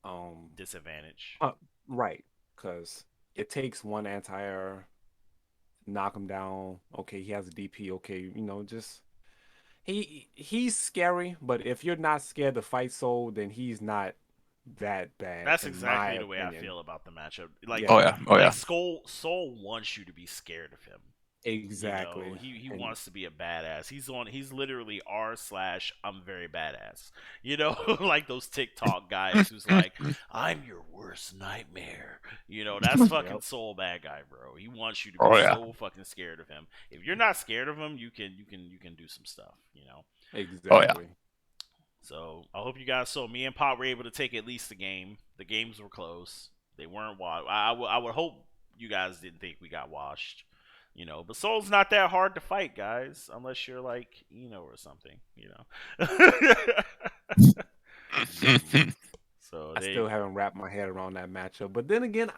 S1: um
S3: Disadvantage.
S1: uh, right. Because it takes one anti-air, knock him down. Okay, he has a DP. Okay, just he's scary, but if you're not scared to fight Soul, then he's not that bad,
S3: That's
S1: in my
S3: exactly the way I
S1: opinion.
S3: feel about the matchup.
S2: Oh
S1: Yeah,
S2: yeah. Oh
S3: Like
S2: yeah.
S3: Soul wants you to be scared of him.
S1: exactly.
S3: He
S1: And
S3: wants to be a badass. He's literally r/I'm very badass. Like those TikTok guys who's like, I'm your worst nightmare. That's fucking
S1: yep,
S3: Soul bad guy, bro. He wants you to be
S2: Oh yeah.
S3: so fucking scared of him. If you're not scared of him, you can do some stuff.
S2: Oh yeah.
S1: exactly.
S3: So I hope you guys saw me and Pop were able to take at least the game. The games were close. They weren't washed. I would hope you guys didn't think we got washed. But Soul's not that hard to fight, guys, unless you're like or something. So
S1: I
S3: they
S1: still haven't wrapped my head around that matchup. But then again,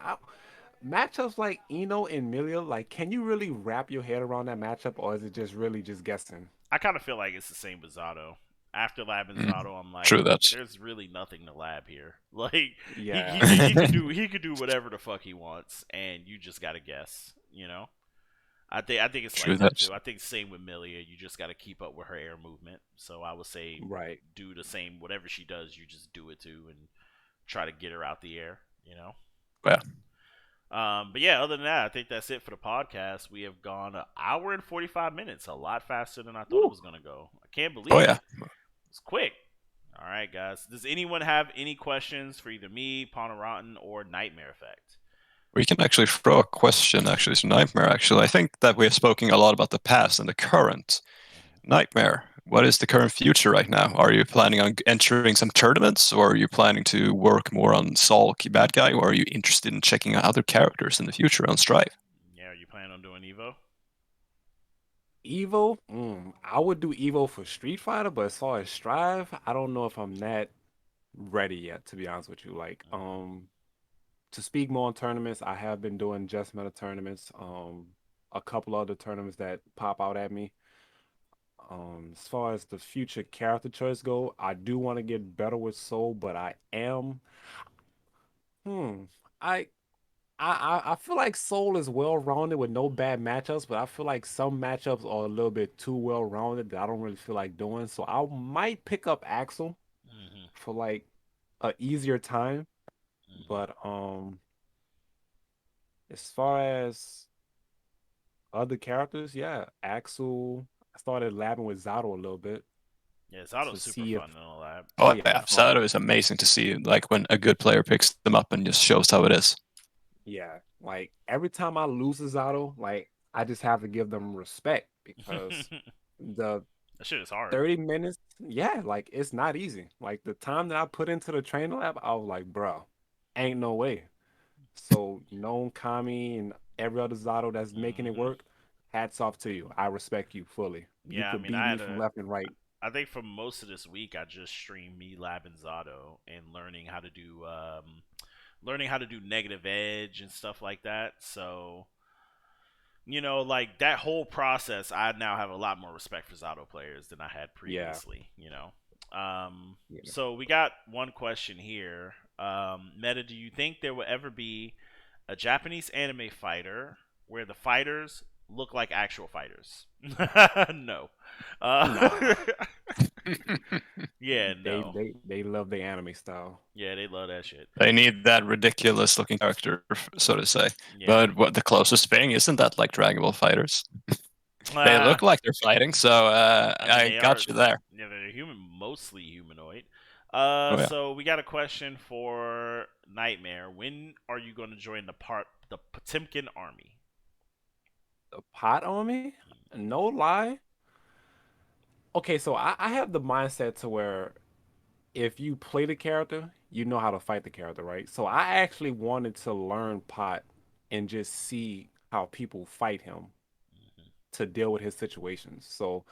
S1: matchups like Eno and Milia, like, can you really wrap your head around that matchup, or is it just really just guessing?
S3: I kind of feel like it's the same with Zato. After labbing
S2: Mm,
S3: Zato, I'm like,
S2: true that.
S3: there's really nothing to lab here. Like
S1: Yeah,
S3: he could do whatever the fuck he wants, and you just gotta guess. I think it's
S2: True
S3: like that
S2: that.
S3: too. I think same with Milia. You just got to keep up with her air movement. So I would say
S1: right.
S3: do the same. Whatever she does, you just do it too, and try to get her out the air.
S2: Yeah.
S3: But yeah, other than that, I think that's it for the podcast. We have gone an hour and 45 minutes, a lot faster than I thought it
S1: Woo.
S3: was gonna go. I can't
S2: Oh
S3: believe
S2: yeah.
S3: it. It's quick. All right, guys. Does anyone have any questions for either me, Ponteronten, or Nightmare Effect?
S2: We can actually throw a question actually to Nightmare actually. I think that we have spoken a lot about the past and the current. Nightmare, what is the current future right now? Are you planning on entering some tournaments, or are you planning to work more on Saul Bad Guy, or are you interested in checking out other characters in the future on Strive?
S3: Yeah, are you planning on doing Evo?
S1: Evo, I would do Evo for Street Fighter, but as far as Strive, I don't know if I'm that ready yet, to be honest with you. Like,
S3: Mm-hmm.
S1: to speak more on tournaments, I have been doing JusteMeta tournaments, a couple other tournaments that pop out at me. As far as the future character choice go, I do want to get better with Soul, but I am, hmm, I I feel like Soul is well rounded with no bad matchups, but I feel like some matchups are a little bit too well rounded that I don't really feel like doing. So I might pick up Axel
S3: Mm-hmm.
S1: for like a easier time.
S3: Mm-hmm.
S1: But as far as other characters, yeah, Axel. I started labbing with Zato a little bit
S3: Yeah, Zato's
S1: to
S3: super
S1: see if,
S3: fun and all that.
S2: Oh
S1: yeah,
S2: yeah,
S1: fun.
S2: Sato is amazing to see, like when a good player picks them up and just shows how it is.
S1: Yeah, like every time I lose to Zato, like I just have to give them respect because
S3: that
S1: the
S3: shit is hard.
S1: 30 minutes, yeah, like it's not easy. Like the time that I put into the trainer lab, I was like, bro, ain't no way. So known Kami and every other Zato that's making it work, hats off to you. I respect you fully. You
S3: Yeah, I
S1: could
S3: mean,
S1: beat me from left and right.
S3: I think for most of this week, I just streamed me Lab and Zato and learning how to do negative edge and stuff like that. So, like that whole process, I now have a lot more respect for Zato players than I had
S1: Yeah.
S3: previously.
S1: Yeah.
S3: So we got one question here. Meta, do you think there will ever be a Japanese anime fighter where the fighters look like actual fighters? No.
S1: Nah.
S3: Yeah,
S1: They
S3: no.
S1: they they love the anime style.
S3: Yeah, they love that shit.
S2: They need that ridiculous looking character, so to say.
S3: Yeah.
S2: But what the closest thing isn't that like Dragon Ball fighters? They
S3: Ah,
S2: look like they're fighting, so
S3: I mean,
S2: I
S3: they are.
S2: got you there.
S3: Yeah, they're mostly humanoid.
S2: Oh yeah.
S3: So we got a question for Nightmare. When are you going to join the Potemkin army?
S1: The pot on me? No lie. Okay, so I have the mindset to where if you play the character, you know how to fight the character, right? So I actually wanted to learn pot and just see how people fight him to deal with his situations. So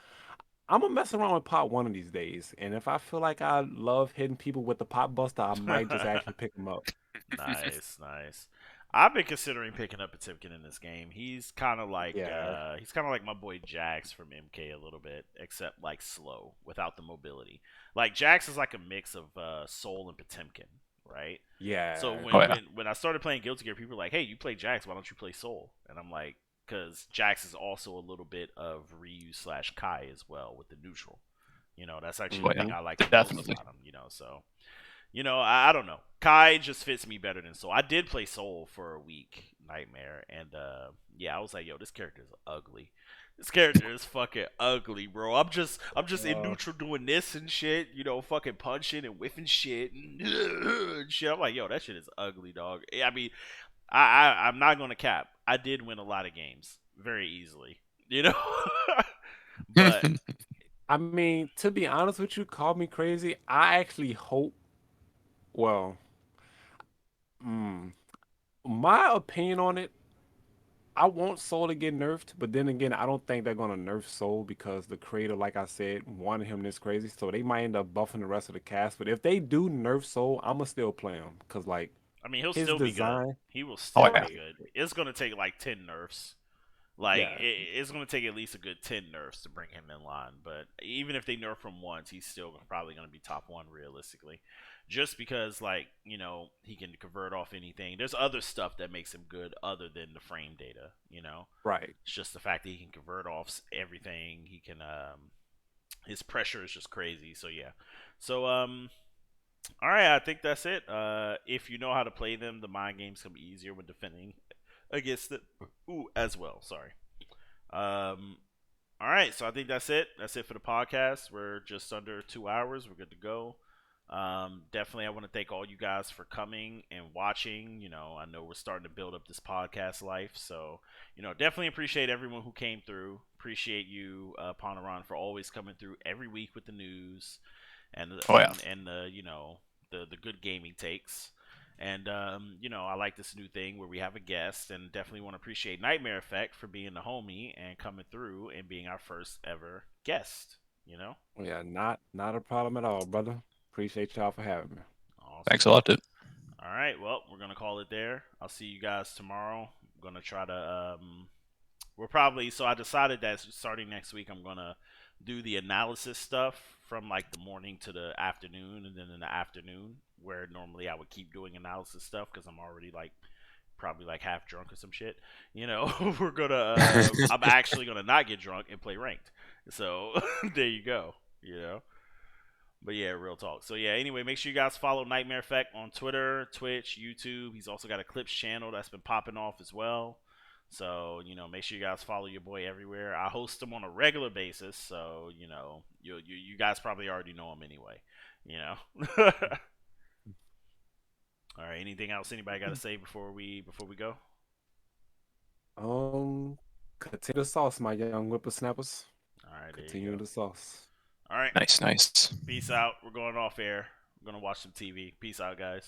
S1: I'm gonna mess around with pot one of these days, and if I feel like I love hitting people with the pot buster, I might just actually pick him up.
S3: Nice, nice. I've been considering picking up Potemkin in this game. He's kind of like
S1: Yeah,
S3: my boy Jax from MK a little bit, except like slow without the mobility. Like Jax is like a mix of Soul and Potemkin, right? So
S1: yeah,
S2: Oh yeah.
S3: when I started playing Guilty Gear, people were like, "Hey, you play Jax? Why don't you play Soul?" And I'm like, "Cause Jax is also a little bit of Ryu / Kai as well with the neutral. That's actually
S2: Oh
S3: the
S2: yeah.
S3: thing I like the most
S2: Definitely.
S3: about him. So I don't know. Kai just fits me better than Soul. I did play Soul for a week, Nightmare, and yeah, I was like, yo, this character is ugly. This character is fucking ugly, bro. I'm just in
S1: uh,
S3: neutral doing this and shit, fucking punching and whiffing shit and shit. I'm like, yo, that shit is ugly, dog. I mean, I'm not gonna cap. I did win a lot of games very easily, but
S1: I mean, to be honest with you, call me crazy. I actually hope. Well, mm, my opinion on it, I want Soul to get nerfed, but then again, I don't think they're gonna nerf Soul because the creator, like I said, wanted him this crazy. So they might end up buffing the rest of the cast. But if they do nerf Soul, I'ma still play him because like
S3: I mean, he'll
S1: his
S3: still be good.
S1: design,
S3: He will
S2: Oh
S3: still
S2: yeah.
S3: be good. It's gonna take like 10 nerfs. Like
S1: yeah,
S3: it's gonna take at least a good 10 nerfs to bring him in line. But even if they nerf him once, he's still probably gonna be top one realistically. Just because like he can convert off anything. There's other stuff that makes him good other than the frame data.
S1: right.
S3: It's just the fact that he can convert off everything. He can his pressure is just crazy. So yeah. So all right, I think that's it. If you know how to play them, the mind games can be easier when defending against it. Ooh, as well. Sorry. All right, so I think that's it. That's it for the podcast. We're just under 2 hours. We're good to go. Definitely, I want to thank all you guys for coming and watching. I know we're starting to build up this podcast life, so definitely appreciate everyone who came through. Appreciate you, Ponteronten, for always coming through every week with the news and
S2: Oh yeah.
S3: and the the good gaming takes. And I like this new thing where we have a guest, and definitely want to appreciate NightMareEffecT for being the homie and coming through and being our first ever guest.
S1: Yeah, not a problem at all, brother. Appreciate y'all for having me.
S3: Awesome.
S2: Thanks a lot, dude.
S3: All right, well, we're gonna call it there. I'll see you guys tomorrow. I'm gonna try to I decided that starting next week I'm gonna do the analysis stuff from like the morning to the afternoon, and then in the afternoon where normally I would keep doing analysis stuff because I'm already like probably like half drunk or some shit. We're gonna I'm actually gonna not get drunk and play ranked. So there you go. But yeah, real talk. So yeah, anyway, make sure you guys follow NightMareEffecT on Twitter, Twitch, YouTube. He's also got a Clips channel that's been popping off as well. So, make sure you guys follow your boy everywhere. I host him on a regular basis, so, you guys probably already know him anyway, All right, anything else anybody got to say before we go?
S1: Continue the sauce, my young whippersnappers.
S3: All right, there you
S1: Continue
S3: go.
S1: the sauce.
S3: All right.
S2: Nice.
S3: Peace out. We're going off air. We're going to watch some TV. Peace out, guys.